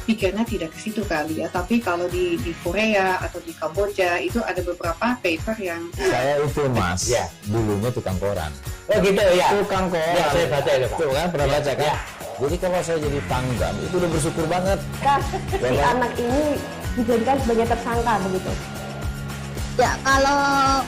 pikirnya tidak ke situ kali ya. Tapi kalau di Korea atau di Kamboja itu ada beberapa paper yang saya itu Mas, ya, dulunya tukang koran. Oh gitu ya. Tukang koran. Ya, saya baca itu Pak. Tuh kan pernah baca kan? Ya. Jadi kalau saya jadi tanggam itu udah bersyukur banget. Si anak ini dijadikan sebagai tersangka begitu. Ya, kalau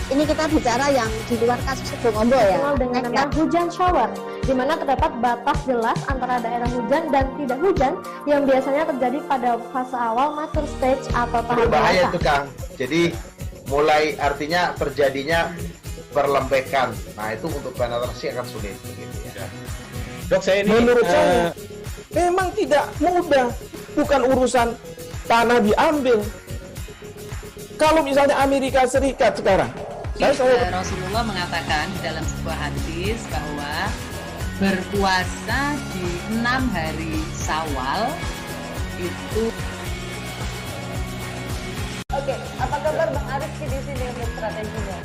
ini kita bicara yang di luar kasus Bongombo ya. Dengan nama hujan shower, di mana terdapat batas jelas antara daerah hujan dan tidak hujan yang biasanya terjadi pada fase awal mature stage atau tahap berbahaya dewasa. itu Kang. Jadi mulai artinya terjadinya perlembekan. Nah itu untuk penetrasi akan sulit. Gitu ya. Dok, saya ini menurut saya memang tidak mudah, bukan urusan tanah diambil. Kalau misalnya Amerika Serikat sekarang, Rasulullah mengatakan dalam sebuah hadis bahwa berpuasa di 6 hari Syawal itu. Oke, apa kabar Bang Arif di sini untuk strateginya?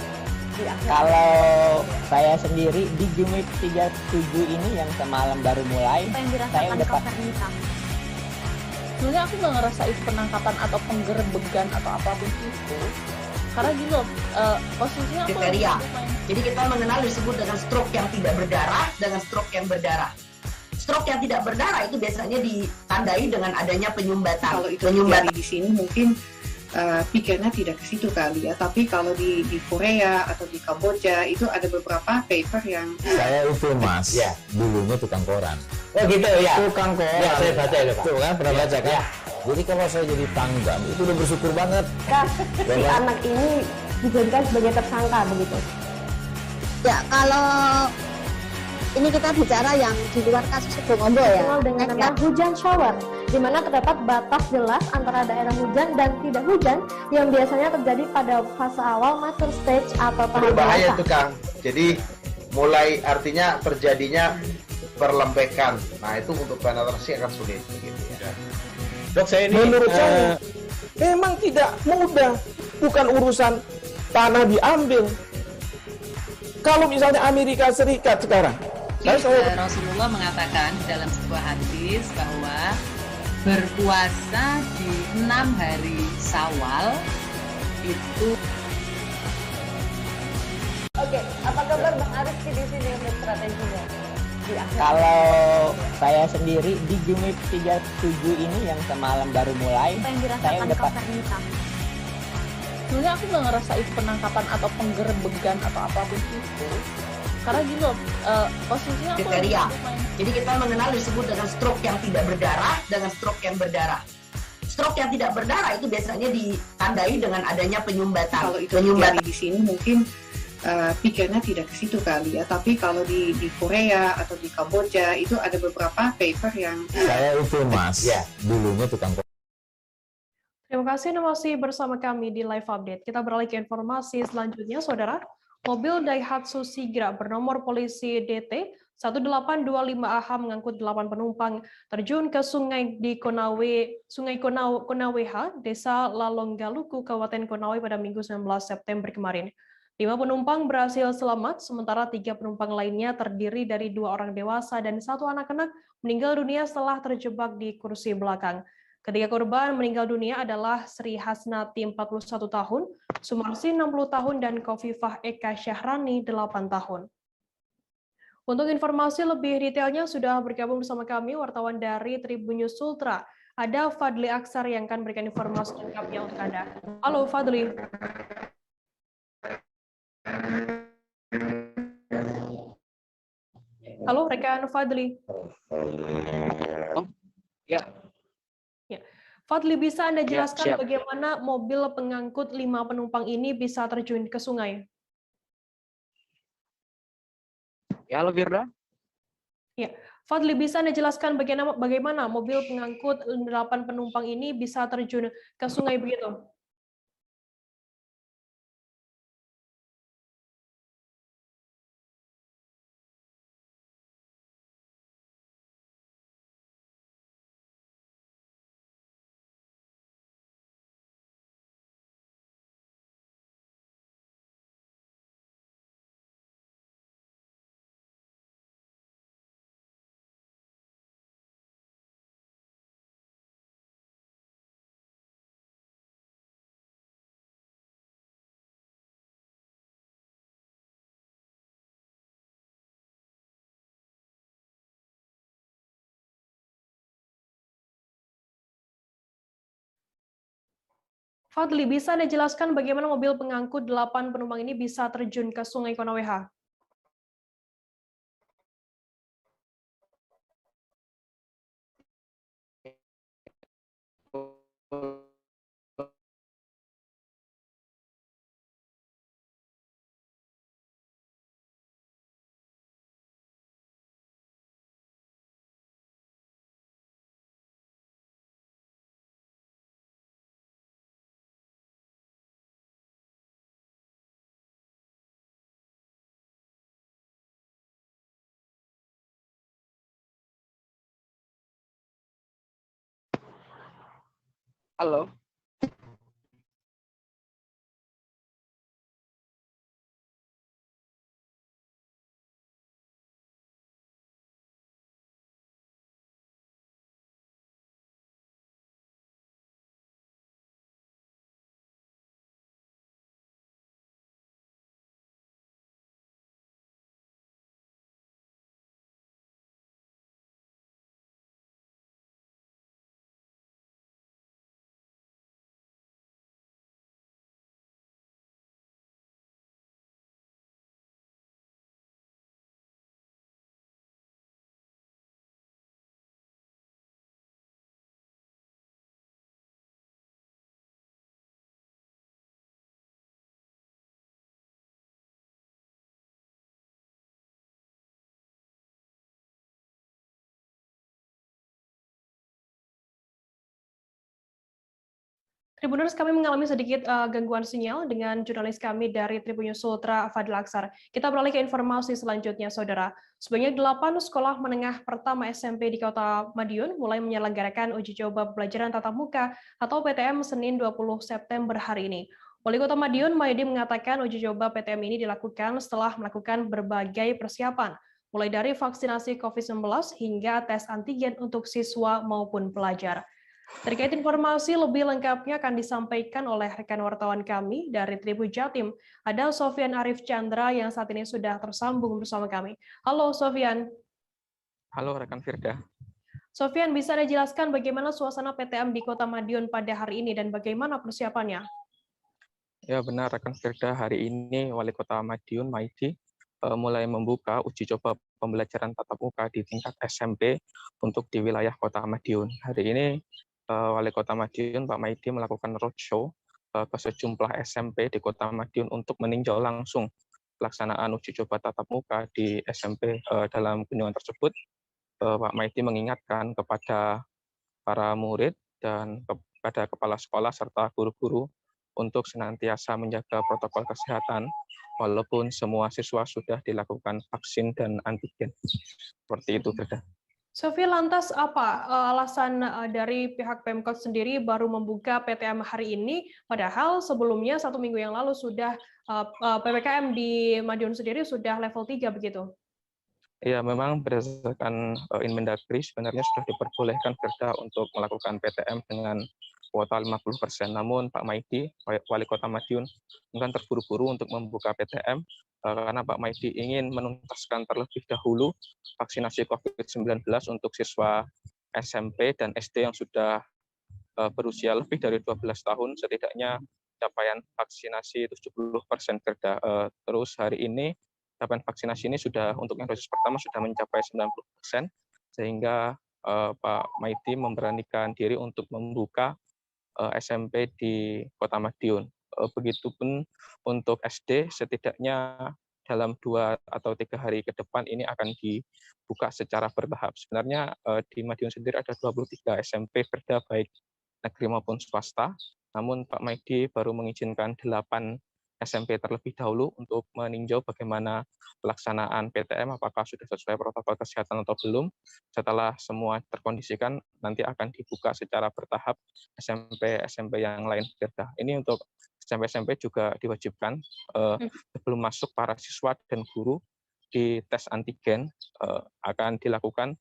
Kalau saya sendiri di Game 37 ini yang semalam baru mulai, saya udah pasti. Sebenarnya aku nggak ngerasa itu penangkapan atau penggerebegan atau apapun itu. Karena gini loh, posisinya aku kriteria. Jadi kita mengenal disebut dengan stroke yang tidak berdarah dengan stroke yang berdarah. Stroke yang tidak berdarah itu biasanya ditandai dengan adanya penyumbatan. Kalau itu terjadi di sini mungkin pikirnya tidak ke situ kali ya. Tapi kalau di Korea atau di Kamboja itu ada beberapa paper yang saya itu Mas, ya, dulunya tukang koran. Oh gitu ya. Tukang koran. Ya, saya baca itu Pak. Tuh kan pernah baca kan? Ya. Jadi kalau saya jadi tanggam itu udah bersyukur banget. Si anak ini dijadikan sebagai tersangka begitu. Ya, kalau ini kita bicara yang di luar kasus Bongombo ya. Dengan nama hujan shower, di mana terdapat batas jelas antara daerah hujan dan tidak hujan yang biasanya terjadi pada fase awal mature stage atau tahap berbahaya dewasa. itu Kang. Jadi mulai artinya terjadinya perlembekan. Nah itu untuk penetrasi akan sulit. Gitu ya. Dok, saya ini menurut saya memang tidak mudah, bukan urusan tanah diambil. Kalau misalnya Amerika Serikat sekarang, Rasulullah mengatakan dalam sebuah hadis bahwa berpuasa di 6 hari Syawal itu. Oke, apa kabar Bang Arif di sini untuk strateginya? Kalau saya sendiri di Gumip 37 ini yang semalam baru mulai, saya udah sebenarnya aku nggak ngerasa itu penangkapan atau penggerebegan atau apapun itu. Karena gini loh, posisinya aku kriteria. Jadi kita mengenal disebut dengan stroke yang tidak berdarah dengan stroke yang berdarah. Stroke yang tidak berdarah itu biasanya ditandai dengan adanya penyumbatan. Kalau itu terjadi di sini mungkin pikirnya tidak ke situ kali ya. Tapi kalau di Korea atau di Kamboja itu ada beberapa paper yang Saya itu Mas, dulunya tukang. Terima kasih Anda masih bersama kami di Live Update. Kita beralih ke informasi selanjutnya, Saudara. Mobil Daihatsu Sigra bernomor polisi DT 1825AH mengangkut 8 penumpang terjun ke sungai di Sungai Konaweha, Desa Lalonggaluku, Kabupaten Konawe pada Minggu 19 September kemarin. 5 penumpang berhasil selamat, sementara 3 penumpang lainnya terdiri dari 2 orang dewasa dan 1 anak-anak meninggal dunia setelah terjebak di kursi belakang. Ketiga korban meninggal dunia adalah Sri Hasnati 41 tahun, Sumarsi 60 tahun, dan Kofifah Eka Syahrani 8 tahun. Untuk informasi lebih detailnya sudah bergabung bersama kami wartawan dari Tribun News Sultra. Ada Fadli Aksar yang akan memberikan informasi lengkapnya untuk Anda. Halo Fadli. Halo rekan Fadli. Ya. Fadli, bisa Anda jelaskan siap. bagaimana mobil pengangkut 5 penumpang ini bisa terjun ke sungai? Ya, halo Firda. Ya, Fadli, bisa Anda jelaskan bagaimana mobil pengangkut 8 penumpang ini bisa terjun ke sungai begitu? Fadli, bisa Anda jelaskan bagaimana mobil pengangkut 8 penumpang ini bisa terjun ke Sungai Konaweha? Halo. Tribuners, kami mengalami sedikit gangguan sinyal dengan jurnalis kami dari Tribun News Sultra, Fadil Aksar. Kita beralih ke informasi selanjutnya, Saudara. Sebanyak 8 sekolah menengah pertama SMP di Kota Madiun mulai menyelenggarakan uji coba pembelajaran tatap muka atau PTM Senin 20 September hari ini. Wali Kota Madiun, Mayudi, mengatakan uji coba PTM ini dilakukan setelah melakukan berbagai persiapan, mulai dari vaksinasi COVID-19 hingga tes antigen untuk siswa maupun pelajar. Terkait informasi lebih lengkapnya akan disampaikan oleh rekan wartawan kami dari Tribun Jatim. Ada Sofyan Arif Chandra yang saat ini sudah tersambung bersama kami. Halo Sofyan. Halo rekan Firda. Sofyan, bisa Anda jelaskan bagaimana suasana PTM di Kota Madiun pada hari ini dan bagaimana persiapannya? Ya benar rekan Firda, hari ini Wali Kota Madiun, Maidi, mulai membuka uji coba pembelajaran tatap muka di tingkat SMP untuk di wilayah Kota Madiun. Hari ini Wali Kota Madiun, Pak Maidi, melakukan roadshow ke sejumlah SMP di Kota Madiun untuk meninjau langsung pelaksanaan uji coba tatap muka di SMP. Dalam kunjungan tersebut, Pak Maidi mengingatkan kepada para murid dan kepada kepala sekolah serta guru-guru untuk senantiasa menjaga protokol kesehatan walaupun semua siswa sudah dilakukan vaksin dan antigen. Seperti itu, Firda. Sofyan, lantas apa alasan dari pihak Pemkot sendiri baru membuka PTM hari ini, padahal sebelumnya 1 minggu yang lalu sudah PPKM di Madiun sendiri sudah level 3 begitu? Ya, memang berdasarkan Inmendagri sebenarnya sudah diperbolehkan Firda untuk melakukan PTM dengan kuota 50%. Namun Pak Maidi, Wali Kota Madiun, mungkin terburu-buru untuk membuka PTM karena Pak Maidi ingin menuntaskan terlebih dahulu vaksinasi COVID-19 untuk siswa SMP dan SD yang sudah berusia lebih dari 12 tahun, setidaknya capaian vaksinasi 70% Firda. Terus hari ini capaian vaksinasi ini sudah untuk yang dosis pertama sudah mencapai 90%, sehingga Pak Maidi memberanikan diri untuk membuka SMP di Kota Madiun. Begitupun untuk SD, setidaknya dalam 2 atau 3 hari ke depan ini akan dibuka secara bertahap. Sebenarnya di Madiun sendiri ada 23 SMP Firda, baik negeri maupun swasta. Namun Pak Maidi baru mengizinkan 8 SMP terlebih dahulu untuk meninjau bagaimana pelaksanaan PTM, apakah sudah sesuai protokol kesehatan atau belum. Setelah semua terkondisikan, nanti akan dibuka secara bertahap SMP-SMP yang lain. Ini untuk SMP-SMP juga diwajibkan sebelum masuk para siswa dan guru di tes antigen akan dilakukan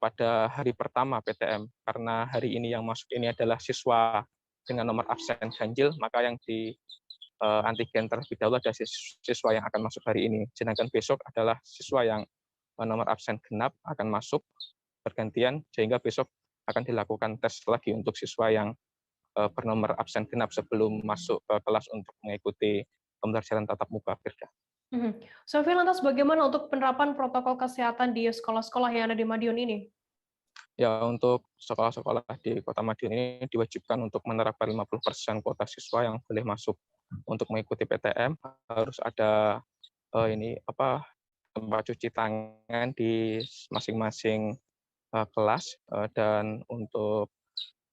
pada hari pertama PTM. Karena hari ini yang masuk ini adalah siswa dengan nomor absen ganjil, maka yang di antigen terlebih dahulu ada siswa yang akan masuk hari ini. Sedangkan besok adalah siswa yang nomor absen genap akan masuk bergantian, sehingga besok akan dilakukan tes lagi untuk siswa yang bernomor absen genap sebelum masuk ke kelas untuk mengikuti pembelajaran tatap muka, Firda. Sofyan, lantas bagaimana untuk penerapan protokol kesehatan di sekolah-sekolah yang ada di Madiun ini? Ya, untuk sekolah-sekolah di Kota Madiun ini diwajibkan untuk menerapkan 50% kuota siswa yang boleh masuk. Untuk mengikuti PTM harus ada tempat cuci tangan di masing-masing kelas, dan untuk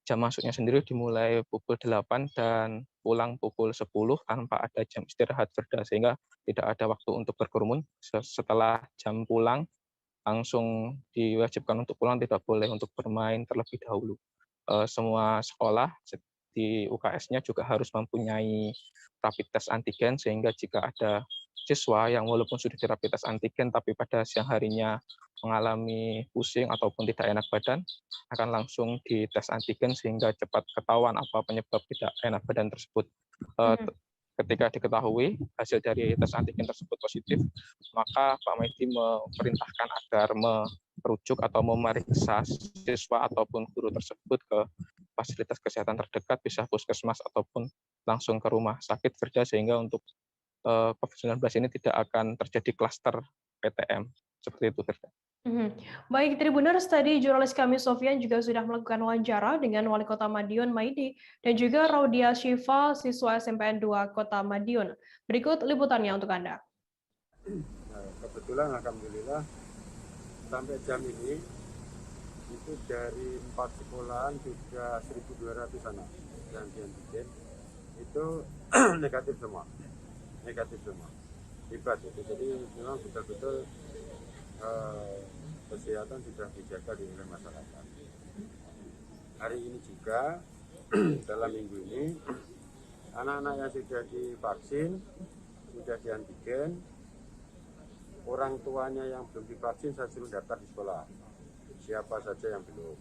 jam masuknya sendiri dimulai pukul 8 dan pulang pukul 10 tanpa ada jam istirahat, Firda, sehingga tidak ada waktu untuk berkerumun. Setelah jam pulang langsung diwajibkan untuk pulang, tidak boleh untuk bermain terlebih dahulu. Semua sekolah di UKS-nya juga harus mempunyai rapid test antigen, sehingga jika ada siswa yang walaupun sudah di rapid test antigen tapi pada siang harinya mengalami pusing ataupun tidak enak badan, akan langsung di tes antigen sehingga cepat ketahuan apa penyebab tidak enak badan tersebut. Ketika diketahui hasil dari tes antigen tersebut positif, maka Pak Maidi memerintahkan agar merujuk atau memeriksa siswa ataupun guru tersebut ke fasilitas kesehatan terdekat, bisa puskesmas ataupun langsung ke rumah sakit, Firda, sehingga untuk COVID-19 ini tidak akan terjadi klaster PTM. Seperti itu, Firda. Baik, Tribuners, tadi jurnalis kami Sofyan juga sudah melakukan wawancara dengan Wali Kota Madiun, Maidi, dan juga Raudia Syifa, siswa SMPN 2 Kota Madiun. Berikut liputannya untuk Anda. Nah, kebetulan alhamdulillah sampai jam ini itu dari 4 sekolahan sudah 1.200 anak yang diantigen itu negatif semua, hebat itu. Jadi memang betul-betul kesehatan sudah dijaga di oleh masyarakat. Hari ini juga dalam minggu ini anak-anak yang sudah divaksin, sudah diantigen, orang tuanya yang belum divaksin saya suruh daftar di sekolah. Siapa saja yang belum,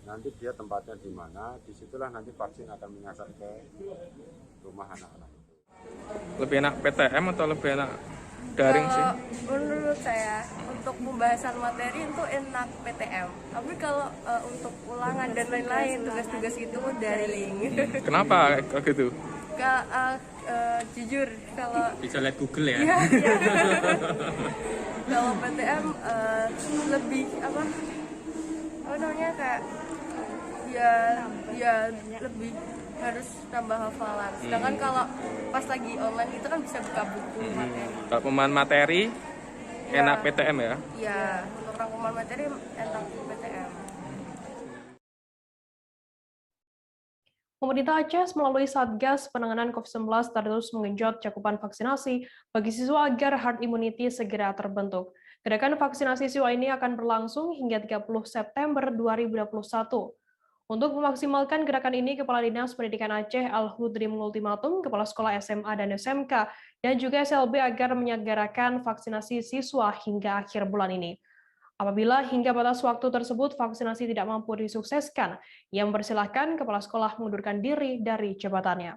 nanti dia tempatnya di mana, disitulah nanti vaksin akan menyasar ke rumah anak-anak. Lebih enak PTM atau lebih enak daring sih? Menurut saya untuk pembahasan materi itu enak PTM, tapi kalau untuk ulangan dan lain-lain tugas-tugas itu daring. Kenapa kalau gitu? Jujur kalau Bisa lihat Google ya. Iya. Kalau PTM lebih apa namanya kayak ya lebih harus tambah hafalan. Sedangkan kalau pas lagi online itu kan bisa buka buku materi. Kalau pemahaman materi enak PTM ya? Iya, untuk rangkuman materi enak PTM. Pemerintah Aceh melalui Satgas Penanganan COVID-19 terus menggenjot cakupan vaksinasi bagi siswa agar herd immunity segera terbentuk. Gerakan vaksinasi siswa ini akan berlangsung hingga 30 September 2021. Untuk memaksimalkan gerakan ini, Kepala Dinas Pendidikan Aceh Al-Hudri mengultimatum Kepala Sekolah SMA dan SMK dan juga SLB agar menyegerakan vaksinasi siswa hingga akhir bulan ini. Apabila hingga batas waktu tersebut vaksinasi tidak mampu disukseskan, ia mempersilahkan Kepala Sekolah mengundurkan diri dari jabatannya.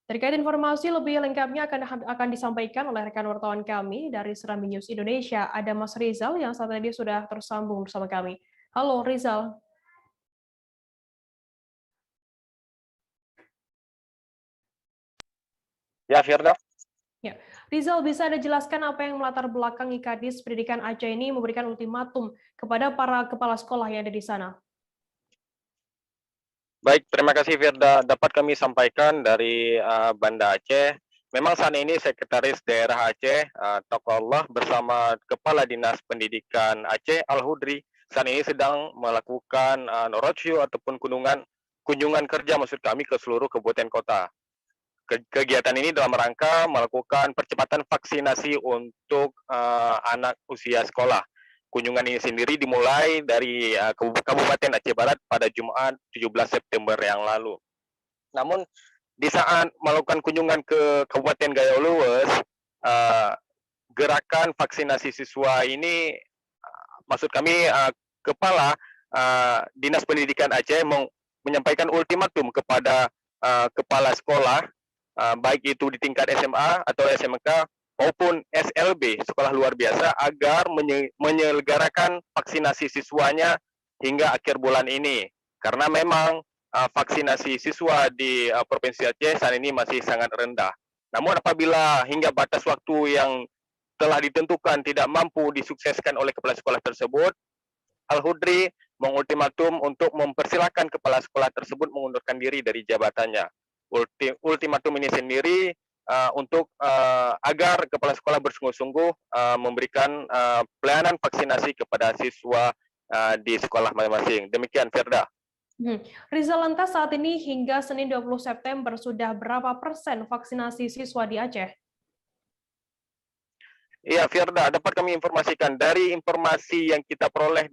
Terkait informasi lebih lengkapnya akan disampaikan oleh rekan wartawan kami dari Serambi News Indonesia, ada Mas Rizal yang saat ini sudah tersambung bersama kami. Halo Rizal. Ya, Firda. Ya, Rizal, bisa Anda jelaskan apa yang melatar belakangi Kadis Pendidikan Aceh ini memberikan ultimatum kepada para kepala sekolah yang ada di sana? Baik, terima kasih Firda. Dapat kami sampaikan dari Banda Aceh. Memang saat ini Sekretaris Daerah Aceh, Tokoh Allah bersama Kepala Dinas Pendidikan Aceh Al-Hudri saat ini sedang melakukan roadshow ataupun kunjungan kerja maksud kami ke seluruh kabupaten kota. Kegiatan ini dalam rangka melakukan percepatan vaksinasi untuk anak usia sekolah. Kunjungan ini sendiri dimulai dari Kabupaten Aceh Barat pada Jumat 17 September yang lalu. Namun di saat melakukan kunjungan ke Kabupaten Gayo Luwes, gerakan vaksinasi siswa ini, maksud kami Kepala Dinas Pendidikan Aceh menyampaikan ultimatum kepada kepala sekolah, baik itu di tingkat SMA atau SMK maupun SLB, sekolah luar biasa, agar menyelenggarakan vaksinasi siswanya hingga akhir bulan ini. Karena memang vaksinasi siswa di Provinsi Aceh saat ini masih sangat rendah. Namun apabila hingga batas waktu yang telah ditentukan tidak mampu disukseskan oleh kepala sekolah tersebut, Al-Hudri mengultimatum untuk mempersilahkan kepala sekolah tersebut mengundurkan diri dari jabatannya. Ultimatum ini sendiri untuk agar kepala sekolah bersungguh-sungguh memberikan pelayanan vaksinasi kepada siswa di sekolah masing-masing. Demikian, Firda. Rizal, lantas saat ini hingga Senin 20 September sudah berapa persen vaksinasi siswa di Aceh? Iya, Firda, dapat kami informasikan dari informasi yang kita peroleh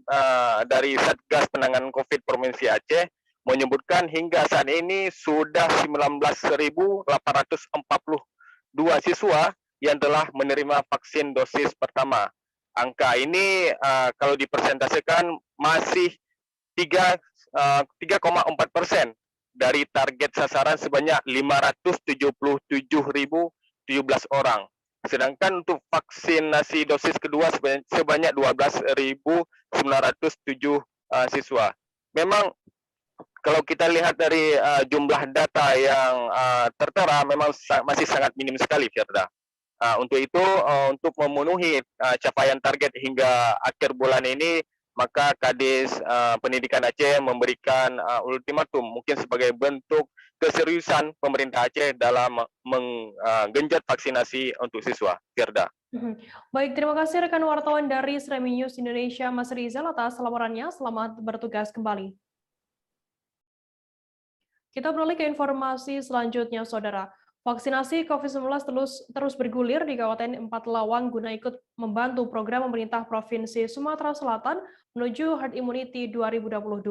dari Satgas Penanganan COVID Provinsi Aceh, menyebutkan hingga saat ini sudah 19.842 siswa yang telah menerima vaksin dosis pertama. Angka ini kalau dipersentasekan masih 3,4% dari target sasaran sebanyak 577.017 orang. Sedangkan untuk vaksinasi dosis kedua sebanyak 12.907 siswa. Memang kalau kita lihat dari jumlah data yang tertera memang masih sangat minim sekali, Firda. Untuk itu, untuk memenuhi capaian target hingga akhir bulan ini, maka Kadis Pendidikan Aceh memberikan ultimatum mungkin sebagai bentuk keseriusan pemerintah Aceh dalam menggenjot vaksinasi untuk siswa, Firda. Baik, terima kasih rekan wartawan dari Serambi News Indonesia, Mas Rizal, atas laporannya. Selamat bertugas kembali. Kita beralih ke informasi selanjutnya, Saudara. Vaksinasi COVID-19 terus bergulir di Kabupaten Empat Lawang guna ikut membantu program pemerintah Provinsi Sumatera Selatan menuju herd immunity 2022.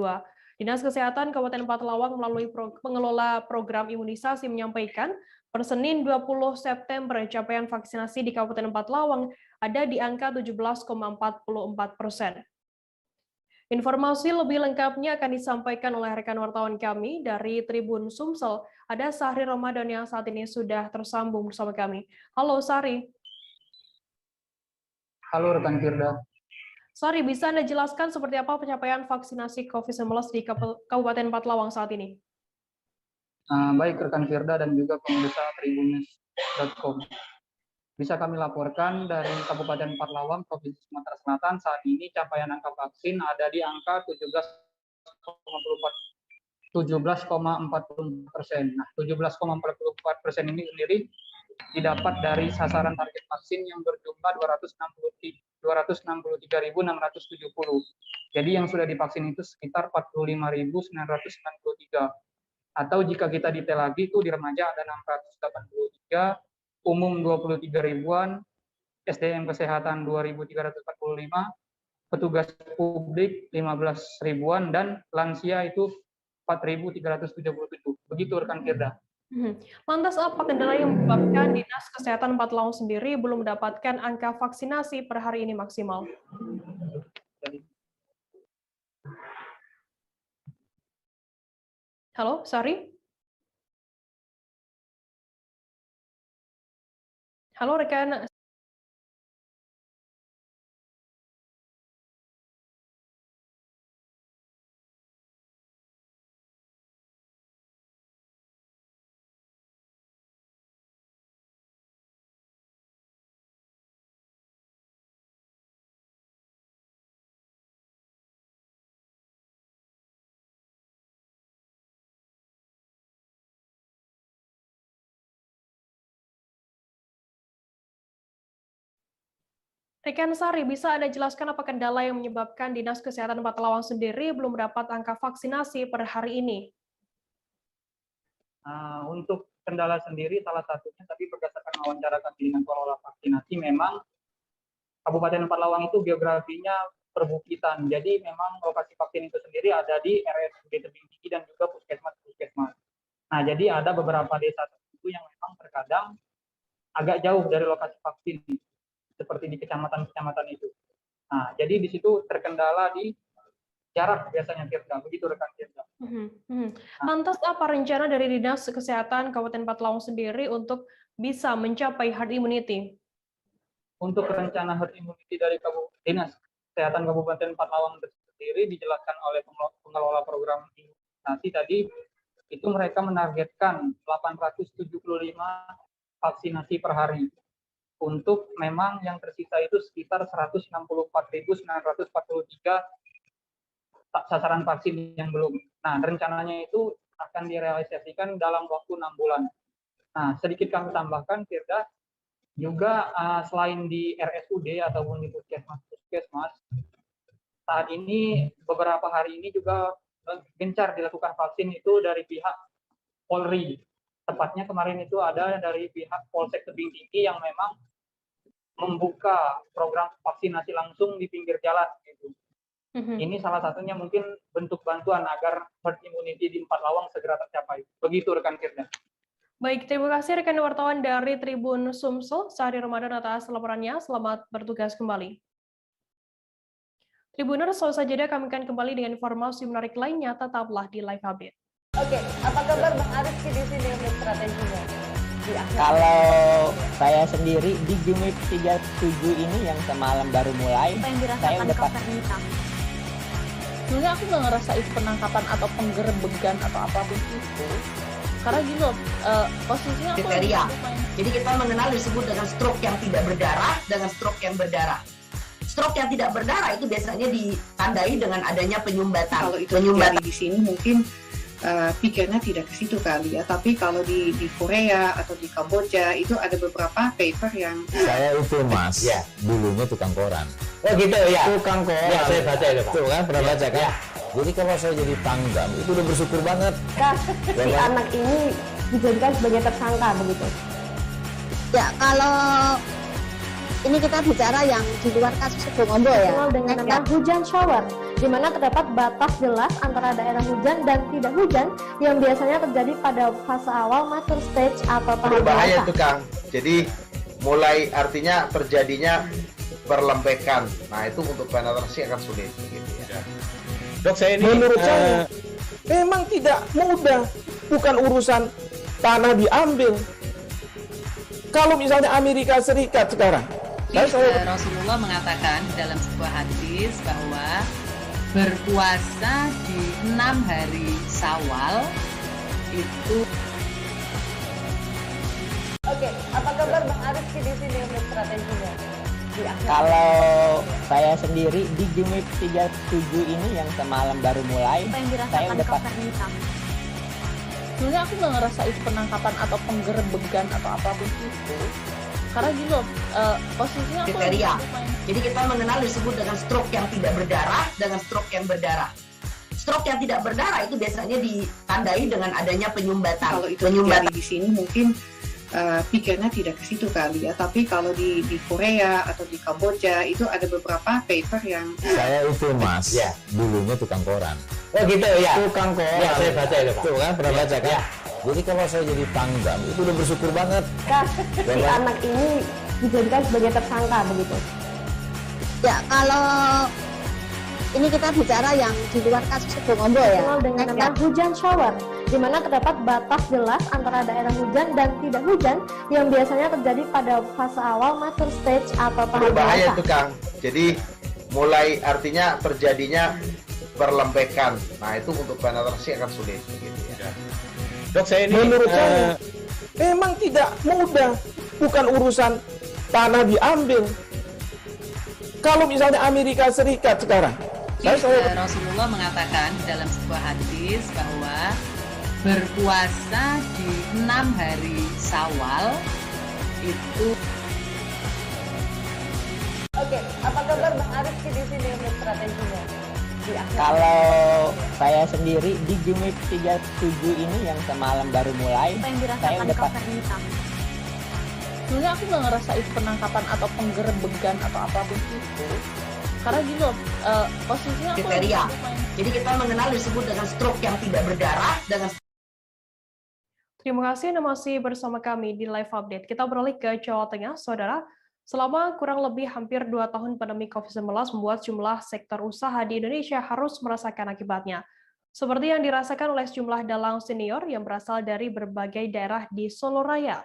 Dinas Kesehatan Kabupaten Empat Lawang melalui pengelola program imunisasi menyampaikan, per Senin 20 September capaian vaksinasi di Kabupaten Empat Lawang ada di angka 17,44%. Informasi lebih lengkapnya akan disampaikan oleh rekan wartawan kami dari Tribun Sumsel. Ada Sahri Ramadan yang saat ini sudah tersambung bersama kami. Halo Sahri. Halo rekan Firda. Sorry, bisa Anda jelaskan seperti apa pencapaian vaksinasi COVID-19 di Kabupaten Pathlawang saat ini? Baik rekan Firda dan juga pemirsa Tribunnews.com. Bisa kami laporkan dari Kabupaten Pathlawang, Provinsi Sumatera Selatan, saat ini capaian angka vaksin ada di angka 17,44%. Nah, 17,44% ini sendiri didapat dari sasaran target vaksin yang berjumlah 263.670. Jadi yang sudah divaksin itu sekitar 45.993. Atau jika kita detail lagi itu di remaja ada 683, umum 23 ribuan, SDM kesehatan 2.345, petugas publik 15 ribuan, dan lansia itu 4.377. Begitu rekan Firda. Lantas apa kendala yang menyebabkan Dinas Kesehatan Pathlawang sendiri belum mendapatkan angka vaksinasi per hari ini maksimal? Halo, Sari? Halo, rekan. Rekan Sari, bisa Anda jelaskan apa kendala yang menyebabkan Dinas Kesehatan Pathlawang sendiri belum mendapat angka vaksinasi per hari ini? Untuk kendala sendiri, salah satunya tadi berdasarkan wawancara kami dengan pengelola vaksinasi, memang Kabupaten Pathlawang itu geografinya perbukitan. Jadi memang lokasi vaksin itu sendiri ada di RSUD Tebing Tinggi dan juga puskesmas. Nah, jadi ada beberapa desa tertentu yang memang terkadang agak jauh dari lokasi vaksin, seperti di kecamatan-kecamatan itu. Nah, jadi di situ terkendala di jarak biasanya, Firda. Begitu rekan Firda. Lantas apa rencana dari Dinas Kesehatan Kabupaten Pathlawang sendiri untuk bisa mencapai herd immunity? Untuk rencana herd immunity dari Dinas Kesehatan Kabupaten Pathlawang sendiri dijelaskan oleh pengelola program imunisasi tadi, itu mereka menargetkan 875 vaksinasi per hari. Untuk memang yang tersisa itu sekitar 164.943 sasaran vaksin yang belum. Nah, rencananya itu akan direalisasikan dalam waktu 6 bulan. Nah, sedikit kami tambahkan, Firda, juga selain di RSUD ataupun di puskesmas, saat ini beberapa hari ini juga gencar dilakukan vaksin itu dari pihak Polri. Tepatnya kemarin itu ada dari pihak Polsek Tebing Tinggi yang memang membuka program vaksinasi langsung di pinggir jalan. Gitu. Ini salah satunya mungkin bentuk bantuan agar herd immunity di Pathlawang segera tercapai. Begitu rekan Firda. Baik, terima kasih rekan wartawan dari Tribun Sumsel, Sehari Ramadan atas laporannya. Selamat bertugas kembali. Tribuners, selesai jeda kami akan kembali dengan informasi menarik lainnya. Tetaplah di Live Update. Oke, apa kabar Bang Arif di sini untuk strateginya? Kalau saya sendiri di Gumip 37 ini yang semalam baru mulai, saya udah sebenarnya aku nggak ngerasa itu penangkapan atau penggerebegan atau apapun itu, karena gini loh, posisinya aku jadi kita mengenal disebut dengan stroke yang tidak berdarah dengan stroke yang berdarah. Stroke yang tidak berdarah itu biasanya ditandai dengan adanya penyumbatan. Kalau itu terjadi di sini mungkin pikirnya tidak ke situ kali ya, tapi kalau di Korea atau di Kamboja itu ada beberapa paper yang saya itu Mas, ya, dulunya tukang koran. Oh gitu ya. Tukang koran. Ya, saya baca itu Pak. Tuh kan pernah baca kan? Ya. Jadi kalau saya jadi tanggam itu udah bersyukur banget. Si anak ini dijadikan sebagai tersangka begitu. Ya, kalau ini kita bicara yang di luar kasus Sebongombo ya. Dengan nama hujan shower, di mana terdapat batas jelas antara daerah hujan dan tidak hujan yang biasanya terjadi pada fase awal mature stage atau tahap berbahaya dewasa. itu Kang. Jadi mulai artinya terjadinya perlempekan. Nah itu untuk penetrasi akan sulit. Gitu ya. Dok, saya ini menurut saya memang tidak mudah. Bukan urusan tanah diambil. Kalau misalnya Amerika Serikat sekarang Rasulullah mengatakan dalam sebuah hadis bahwa berpuasa di 6 hari Syawal itu. Oke, apa kabar Bang Arifki di sini untuk strateginya? Kalau saya sendiri di Game 37 ini yang semalam baru mulai, saya udah sebenarnya aku nggak ngerasa itu penangkapan atau penggerebegan atau apapun itu, karena gini loh, posisinya aku kriteria. Jadi kita mengenal disebut dengan stroke yang tidak berdarah dengan stroke yang berdarah. Stroke yang tidak berdarah itu biasanya ditandai dengan adanya penyumbatan. Kalau itu terjadi di sini mungkin pikirnya tidak ke situ kali ya, tapi kalau di Korea atau di Kamboja itu ada beberapa paper yang saya itu mas, ya dulunya tukang koran. Oh gitu ya. Tukang koran. Ya saya baca itu Pak. Tuh kan pernah baca kan? Ya. Jadi kalau saya jadi tanggam itu udah bersyukur banget. Si anak ini dijadikan sebagai tersangka begitu. Ya kalau ini kita bicara yang di luar kasus Sebongombo ya. Dengan nama hujan shower, di mana terdapat batas jelas antara daerah hujan dan tidak hujan yang biasanya terjadi pada fase awal mature stage atau tahap berbahaya dewasa. itu Kang. Jadi mulai artinya terjadinya perlembekan. Nah itu untuk penetrasi akan sulit. Gitu ya. Dok saya ini menurut saya memang tidak mudah, bukan urusan tanah diambil. Kalau misalnya Amerika Serikat sekarang, Rasulullah mengatakan dalam sebuah hadis bahwa berpuasa di 6 hari Syawal itu. Oke, apa kabar Bang Arifki di sini untuk strateginya? Kalau saya sendiri di Game 37 ini yang semalam baru mulai, saya udah sebenarnya aku nggak ngerasa itu penangkapan atau penggerebegan atau apapun itu, karena gini loh, posisinya aku kriteria. Jadi kita mengenal disebut dengan stroke yang tidak berdarah dengan. Terima kasih Anda masih bersama kami di Live Update. Kita beralih ke Jawa Tengah, Saudara. Selama kurang lebih hampir 2 tahun pandemi COVID-19 membuat jumlah sektor usaha di Indonesia harus merasakan akibatnya. Seperti yang dirasakan oleh sejumlah dalang senior yang berasal dari berbagai daerah di Solo Raya.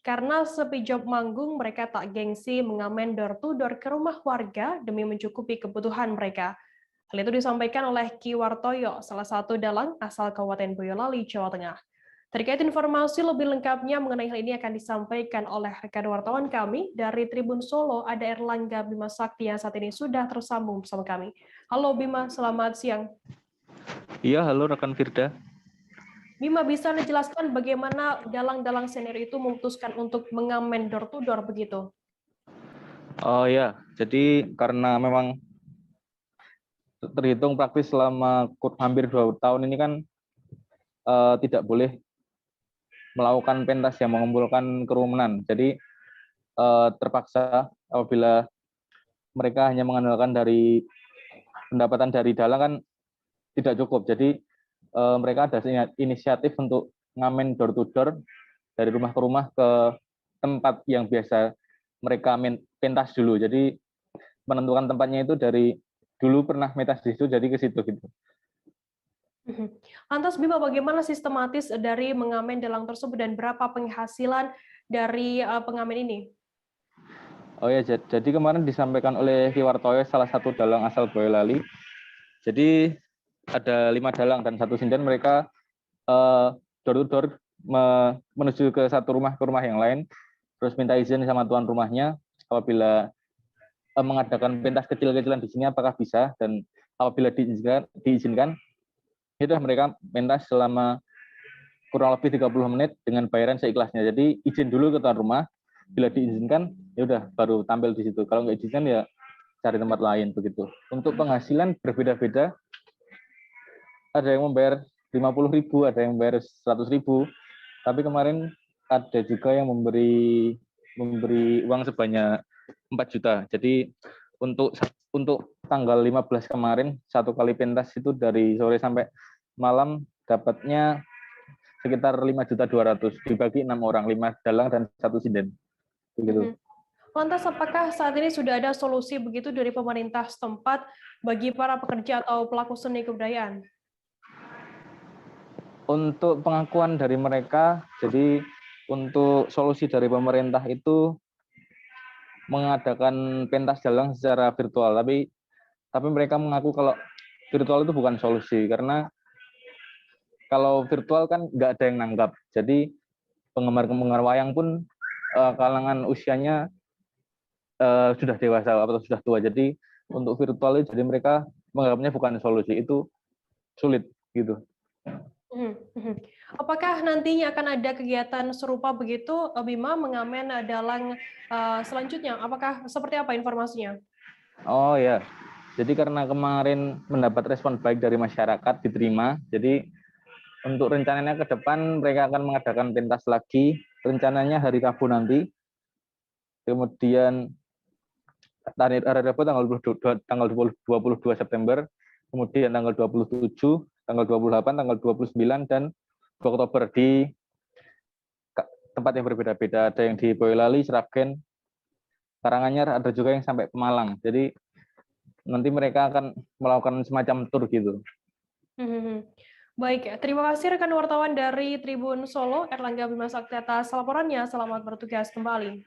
Karena sepi job manggung, mereka tak gengsi mengamen door-to-door ke rumah warga demi mencukupi kebutuhan mereka. Hal itu disampaikan oleh Ki Wartoyo, salah satu dalang asal Kabupaten Boyolali, Jawa Tengah. Terkait informasi lebih lengkapnya mengenai hal ini akan disampaikan oleh rekan wartawan kami dari Tribun Solo, ada Erlangga Bima Sakti yang saat ini sudah tersambung bersama kami. Halo Bima, selamat siang. Iya, halo rekan Firda. Bima, bisa dijelaskan bagaimana dalang-dalang senior itu memutuskan untuk mengamen door-to-door begitu? Oh ya, jadi karena memang terhitung praktis selama hampir 2 tahun ini kan tidak boleh melakukan pentas yang mengumpulkan kerumunan. Jadi terpaksa apabila mereka hanya mengandalkan dari pendapatan dari dalang kan tidak cukup. Jadi mereka ada inisiatif untuk ngamen door to door dari rumah ke rumah ke tempat yang biasa mereka pentas dulu. Jadi menentukan tempatnya itu dari dulu pernah pentas di situ, jadi ke situ gitu. Lantas Bima, bagaimana sistematis dari mengamen dalang tersebut dan berapa penghasilan dari pengamen ini? Oh ya, jadi kemarin disampaikan oleh Ki Wartoyo, salah satu dalang asal Boyolali. Jadi ada 5 dalang dan 1 sinden, mereka door to door menuju ke satu rumah ke rumah yang lain, terus minta izin sama tuan rumahnya apabila mengadakan pentas kecil-kecilan di sini apakah bisa, dan apabila diizinkan itu mereka pentas selama kurang lebih 30 menit dengan bayaran seikhlasnya. Jadi izin dulu ke tuan rumah, bila diizinkan ya udah baru tampil di situ. Kalau nggak diizinkan ya cari tempat lain begitu. Untuk penghasilan berbeda-beda. Ada yang membayar 50.000, ada yang membayar 100.000. Tapi kemarin ada juga yang memberi uang sebanyak 4 juta. Jadi untuk tanggal 15 kemarin, 1 kali pentas itu dari sore sampai malam dapatnya sekitar 5.200.000 dibagi 6 orang, 5 dalang dan 1 sinden. Begitu. Lantas apakah saat ini sudah ada solusi begitu dari pemerintah setempat bagi para pekerja atau pelaku seni kebudayaan? Untuk pengakuan dari mereka, jadi untuk solusi dari pemerintah itu mengadakan pentas jalang secara virtual, tapi mereka mengaku kalau virtual itu bukan solusi, karena kalau virtual kan nggak ada yang nanggap. Jadi penggemar wayang pun kalangan usianya sudah dewasa atau sudah tua. Jadi untuk virtual itu, jadi mereka menganggapnya bukan solusi, itu sulit gitu. Apakah nantinya akan ada kegiatan serupa begitu, Bima, mengamen dalang selanjutnya? Apakah seperti apa informasinya? Oh ya, jadi karena kemarin mendapat respon baik dari masyarakat, diterima, jadi untuk rencananya ke depan mereka akan mengadakan pentas lagi, rencananya hari Rabu nanti, kemudian hari Rabu tanggal 22 September, kemudian tanggal 27, tanggal 28, tanggal 29, dan 2 Oktober di tempat yang berbeda-beda. Ada yang di Boyolali, Sragen, Karanganyar, ada juga yang sampai Pemalang. Jadi nanti mereka akan melakukan semacam tour gitu. Baik, terima kasih rekan wartawan dari Tribun Solo, Erlangga Bima Sakti atas laporannya. Selamat bertugas kembali.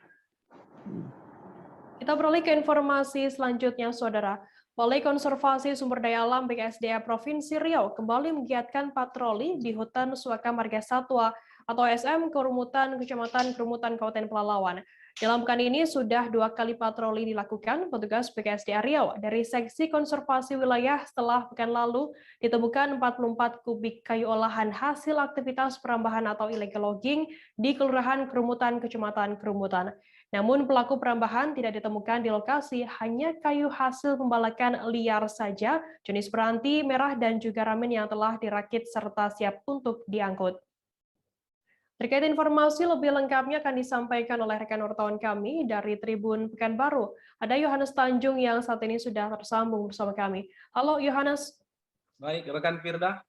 Kita beralih ke informasi selanjutnya, Saudara. Balai Konservasi Sumber Daya Alam BKSDA Provinsi Riau kembali menggiatkan patroli di Hutan Suaka Marga Satwa atau SM Kerumutan Kecamatan Kerumutan Kabupaten Pelalawan. Dalam pekan ini sudah 2 kali patroli dilakukan petugas BKSDA Riau dari Seksi Konservasi Wilayah setelah pekan lalu ditemukan 44 kubik kayu olahan hasil aktivitas perambahan atau illegal logging di Kelurahan Kerumutan Kecamatan Kerumutan. Namun pelaku perambahan tidak ditemukan di lokasi, hanya kayu hasil pembalakan liar saja, jenis beranti, merah, dan juga ramen yang telah dirakit serta siap untuk diangkut. Terkait informasi lebih lengkapnya akan disampaikan oleh rekan wartawan kami dari Tribun Pekanbaru. Ada Yohanes Tanjung yang saat ini sudah tersambung bersama kami. Halo Yohanes. Baik, rekan Firda.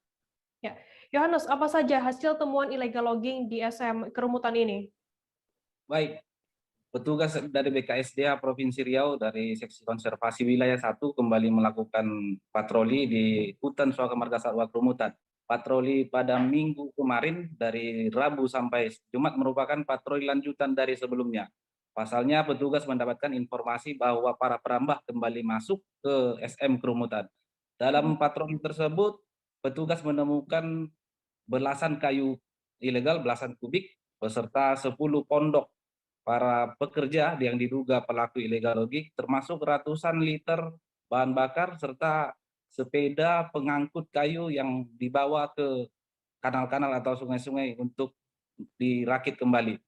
Ya, Yohanes, apa saja hasil temuan illegal logging di SM Kerumutan ini? Baik, petugas dari BKSDA Provinsi Riau dari Seksi Konservasi Wilayah 1 kembali melakukan patroli di Hutan Suaka Marga Satwa Kerumutan. Patroli pada minggu kemarin dari Rabu sampai Jumat merupakan patroli lanjutan dari sebelumnya. Pasalnya petugas mendapatkan informasi bahwa para perambah kembali masuk ke SM Kerumutan. Dalam patroli tersebut, petugas menemukan belasan kayu ilegal, belasan kubik, beserta 10 pondok para pekerja yang diduga pelaku illegal logging, termasuk ratusan liter bahan bakar serta sepeda pengangkut kayu yang dibawa ke kanal-kanal atau sungai-sungai untuk dirakit kembali.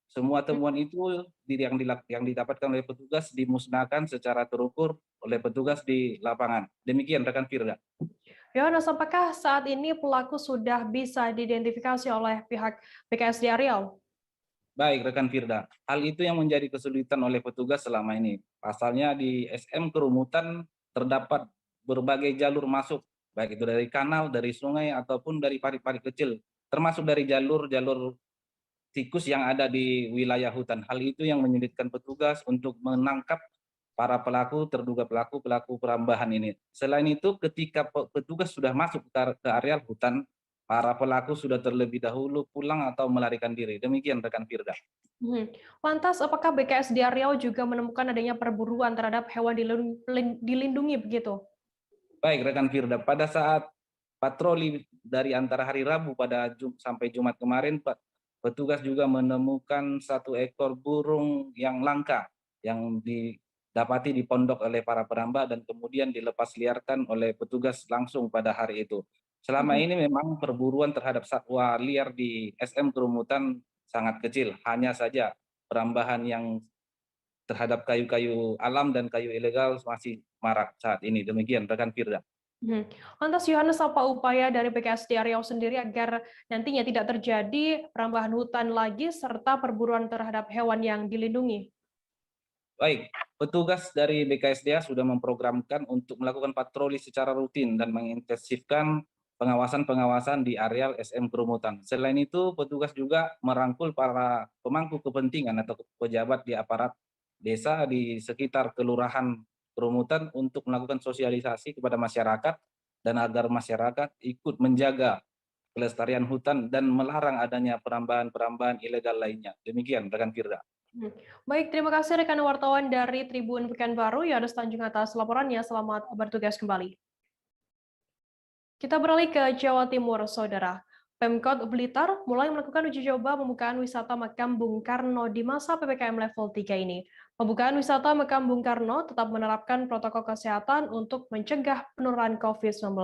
Semua temuan itu yang didapatkan oleh petugas dimusnahkan secara terukur oleh petugas di lapangan. Demikian rekan Firda. Yohanes, apakah saat ini pelaku sudah bisa diidentifikasi oleh pihak BKSDA Riau? Baik rekan Firda, hal itu yang menjadi kesulitan oleh petugas selama ini. Pasalnya di SM Kerumutan terdapat berbagai jalur masuk, baik itu dari kanal, dari sungai, ataupun dari parit-parit kecil, termasuk dari jalur-jalur tikus yang ada di wilayah hutan. Hal itu yang menyulitkan petugas untuk menangkap para terduga pelaku perambahan ini. Selain itu, ketika petugas sudah masuk ke area hutan, para pelaku sudah terlebih dahulu pulang atau melarikan diri. Demikian rekan Firda. Lantas, apakah BKSDA Riau juga menemukan adanya perburuan terhadap hewan dilindungi begitu? Baik rekan Firda, pada saat patroli dari antara hari Rabu sampai Jumat kemarin, petugas juga menemukan 1 ekor burung yang langka yang didapati di pondok oleh para perambah dan kemudian dilepas liarkan oleh petugas langsung pada hari itu. Selama ini memang perburuan terhadap satwa liar di SM Kerumutan sangat kecil, hanya saja perambahan yang terhadap kayu-kayu alam dan kayu ilegal masih marak saat ini. Demikian rekan Firda. Lantas Yohanes, apa upaya dari BKSDA Riau sendiri agar nantinya tidak terjadi perambahan hutan lagi serta perburuan terhadap hewan yang dilindungi? Baik, petugas dari BKSDA sudah memprogramkan untuk melakukan patroli secara rutin dan mengintensifkan pengawasan di areal SM Kerumutan. Selain itu, petugas juga merangkul para pemangku kepentingan atau pejabat di aparat desa di sekitar Kelurahan Kerumutan untuk melakukan sosialisasi kepada masyarakat dan agar masyarakat ikut menjaga kelestarian hutan dan melarang adanya perambahan-perambahan ilegal lainnya. Demikian rekan Firda. Baik, terima kasih rekan wartawan dari Tribun Pekanbaru, Yohanes Tanjung atas laporannya. Selamat bertugas kembali. Kita beralih ke Jawa Timur, Saudara. Pemkot Blitar mulai melakukan uji coba pembukaan wisata Makam Bung Karno di masa PPKM level 3 ini. Pembukaan wisata Makam Bung Karno tetap menerapkan protokol kesehatan untuk mencegah penularan COVID-19.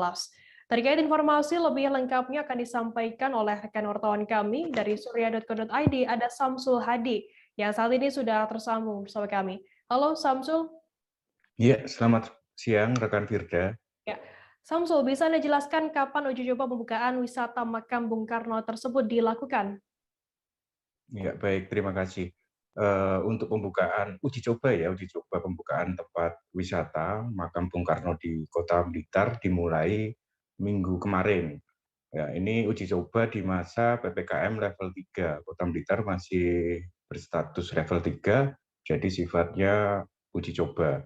Terkait informasi lebih lengkapnya akan disampaikan oleh rekan wartawan kami dari surya.co.id, ada Samsul Hadi, yang saat ini sudah tersambung bersama kami. Halo Samsul. Iya, selamat siang rekan Firda. Ya. Samsul, bisa Anda jelaskan kapan uji coba pembukaan wisata Makam Bung Karno tersebut dilakukan? Ya, baik, terima kasih. Untuk pembukaan uji coba pembukaan tempat wisata Makam Bung Karno di Kota Blitar dimulai minggu kemarin. Ya, ini uji coba di masa PPKM level 3. Kota Blitar masih berstatus level 3, jadi sifatnya uji coba.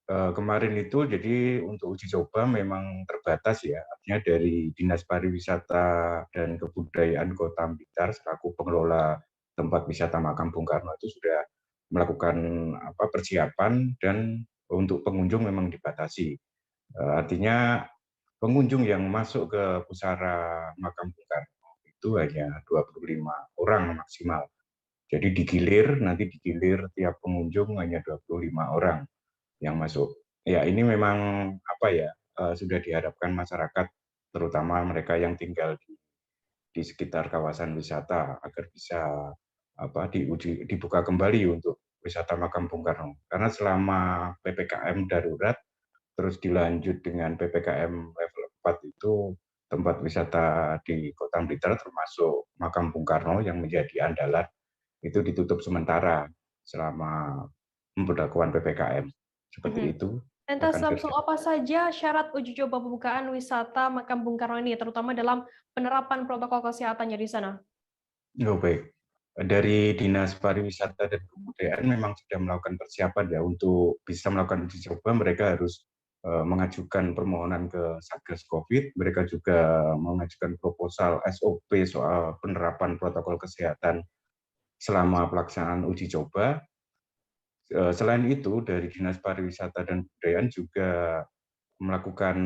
Kemarin itu jadi untuk uji coba memang terbatas ya, artinya dari Dinas Pariwisata dan Kebudayaan Kota Blitar selaku pengelola tempat wisata Makam Bung Karno itu sudah melakukan persiapan, dan untuk pengunjung memang dibatasi. Artinya pengunjung yang masuk ke pusara Makam Bung Karno itu hanya 25 orang maksimal. Jadi nanti digilir tiap pengunjung hanya 25 orang yang masuk. Ya, ini memang sudah diharapkan masyarakat, terutama mereka yang tinggal di sekitar kawasan wisata, agar bisa dibuka kembali untuk wisata Makam Bung Karno. Karena selama PPKM darurat terus dilanjut dengan PPKM level 4 itu tempat wisata di Kota Blitar termasuk Makam Bung Karno yang menjadi andalan itu ditutup sementara selama pemberlakuan PPKM. Seperti itu. Lantas Samsul, apa saja syarat uji coba pembukaan wisata Makam Bung Karno ini, terutama dalam penerapan protokol kesehatannya di sana? Oh, baik. Dari Dinas Pariwisata dan Kebudayaan memang sudah melakukan persiapan ya untuk bisa melakukan uji coba. Mereka harus mengajukan permohonan ke Satgas Covid. Mereka juga mengajukan proposal SOP soal penerapan protokol kesehatan selama pelaksanaan uji coba. Selain itu, dari Dinas Pariwisata dan Kebudayaan juga melakukan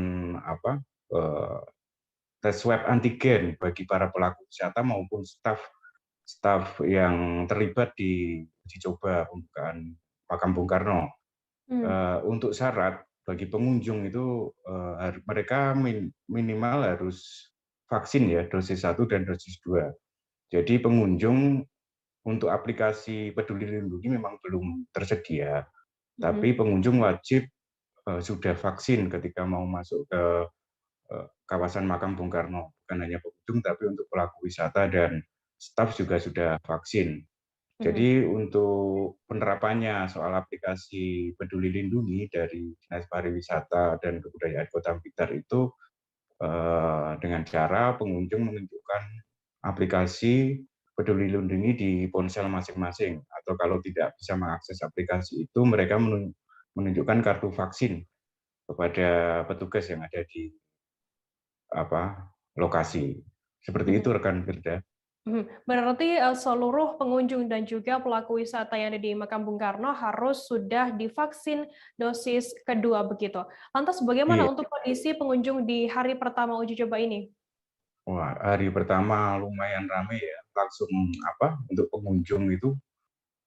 tes swab antigen bagi para pelaku wisata maupun staf yang terlibat di uji coba pembukaan Makam Bung Karno. Untuk syarat bagi pengunjung itu mereka minimal harus vaksin ya, dosis 1 dan dosis 2. Jadi pengunjung untuk aplikasi Peduli Lindungi memang belum tersedia, tapi pengunjung wajib sudah vaksin ketika mau masuk ke kawasan Makam Bung Karno. Bukan hanya pengunjung, tapi untuk pelaku wisata dan staf juga sudah vaksin. Jadi untuk penerapannya soal aplikasi Peduli Lindungi dari Dinas Pariwisata dan Kebudayaan Kota Blitar itu dengan cara pengunjung menunjukkan aplikasi Peduli Lindungi di ponsel masing-masing, atau kalau tidak bisa mengakses aplikasi itu, mereka menunjukkan kartu vaksin kepada petugas yang ada di lokasi. Seperti itu rekan Firda. Berarti seluruh pengunjung dan juga pelaku wisata yang ada di Makam Bung Karno harus sudah divaksin dosis kedua begitu. Lantas bagaimana untuk kondisi pengunjung di hari pertama uji coba ini? Wah, hari pertama lumayan ramai ya. Langsung untuk pengunjung itu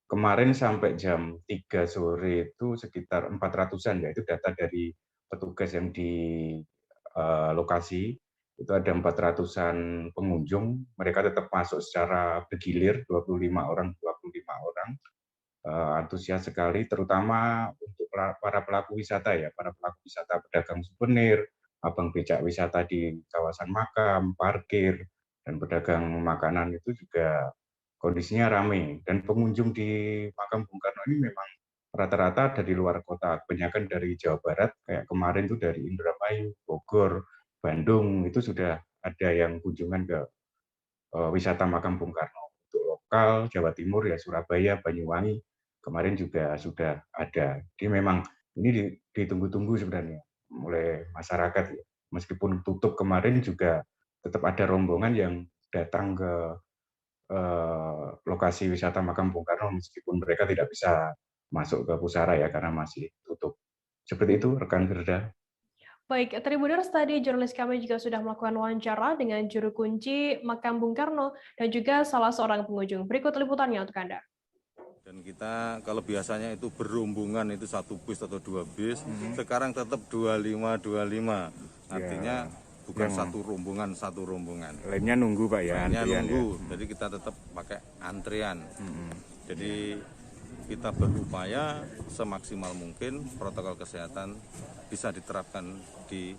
kemarin sampai jam 3 sore itu sekitar 400-an ya. Itu data dari petugas yang di lokasi. Itu ada 400-an pengunjung. Mereka tetap masuk secara bergilir, 25 orang. Antusias sekali, terutama untuk para pelaku wisata ya, para pelaku wisata pedagang souvenir, abang becak wisata di kawasan makam, parkir, dan pedagang makanan itu juga kondisinya ramai. Dan pengunjung di Makam Bung Karno ini memang rata-rata dari luar kota, kebanyakan dari Jawa Barat, kayak kemarin itu dari Indramayu, Bogor, Bandung, itu sudah ada yang kunjungan ke wisata Makam Bung Karno. Untuk lokal, Jawa Timur ya Surabaya, Banyuwangi, kemarin juga sudah ada. Jadi memang ini ditunggu-tunggu sebenarnya oleh masyarakat ya. Meskipun tutup kemarin juga tetap ada rombongan yang datang ke lokasi wisata makam Bung Karno meskipun mereka tidak bisa masuk ke pusara ya karena masih tutup. Seperti itu rekan Firda. Baik, Tribuners, tadi jurnalis kami juga sudah melakukan wawancara dengan juru kunci makam Bung Karno dan juga salah seorang pengunjung. Berikut liputannya untuk Anda. Dan kita kalau biasanya itu berombongan itu 1 bis atau 2 bis, sekarang tetap 25. Artinya bukan satu rombongan. Lainnya nunggu Pak ya, lainnya antrian nunggu. ya. Jadi kita tetap pakai antrian. Jadi kita berupaya semaksimal mungkin protokol kesehatan bisa diterapkan di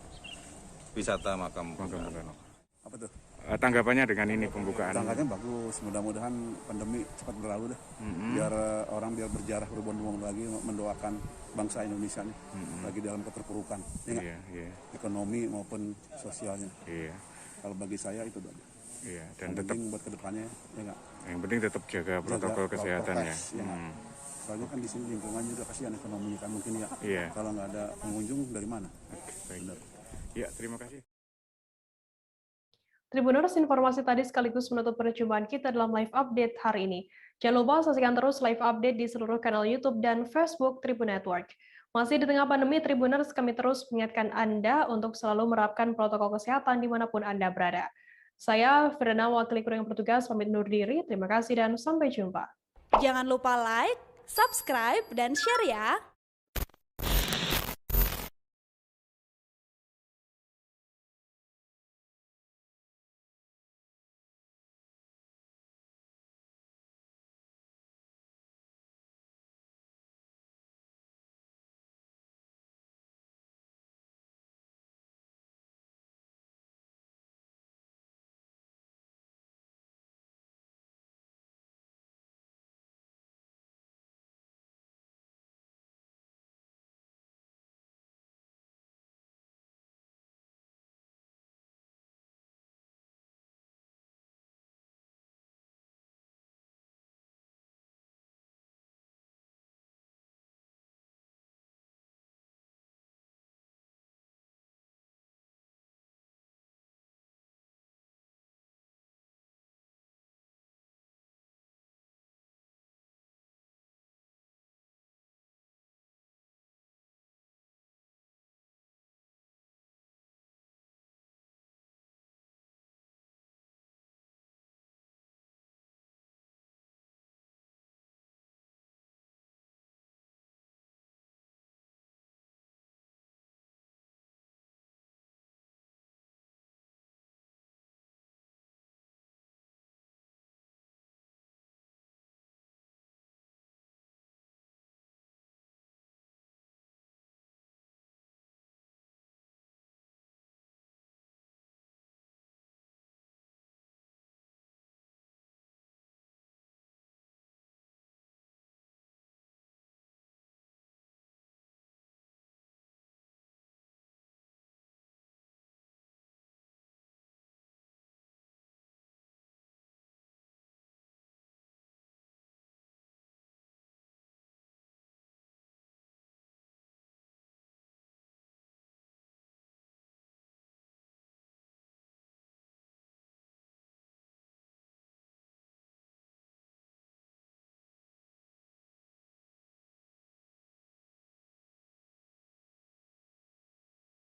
wisata makam Bung Karno. Apa tuh? Tanggapannya dengan ini pembukaan? Tanggapannya bagus, mudah-mudahan pandemi cepat berlalu deh. Biar orang berjarah berbondong-bondong lagi mendoakan bangsa Indonesia nih, lagi dalam keterpurukan, ya ekonomi maupun sosialnya. Kalau bagi saya itu doang. Dan tetap buat kedepannya, ya nggak. Yang penting tetap jaga protokol kesehatan ya. Soalnya kan di sini lingkungan juga kasihan ekonomi kan mungkin ya. Kalau nggak ada pengunjung dari mana? Benar. Ya, terima kasih. Tribuners, informasi tadi sekaligus menutup perjumpaan kita dalam live update hari ini. Jangan lupa saksikan terus live update di seluruh kanal YouTube dan Facebook Tribun Network. Masih di tengah pandemi, Tribuners, kami terus mengingatkan Anda untuk selalu menerapkan protokol kesehatan dimanapun Anda berada. Saya, Firda, wakil kru yang bertugas, pamit undur diri. Terima kasih dan sampai jumpa. Jangan lupa like, subscribe, dan share ya!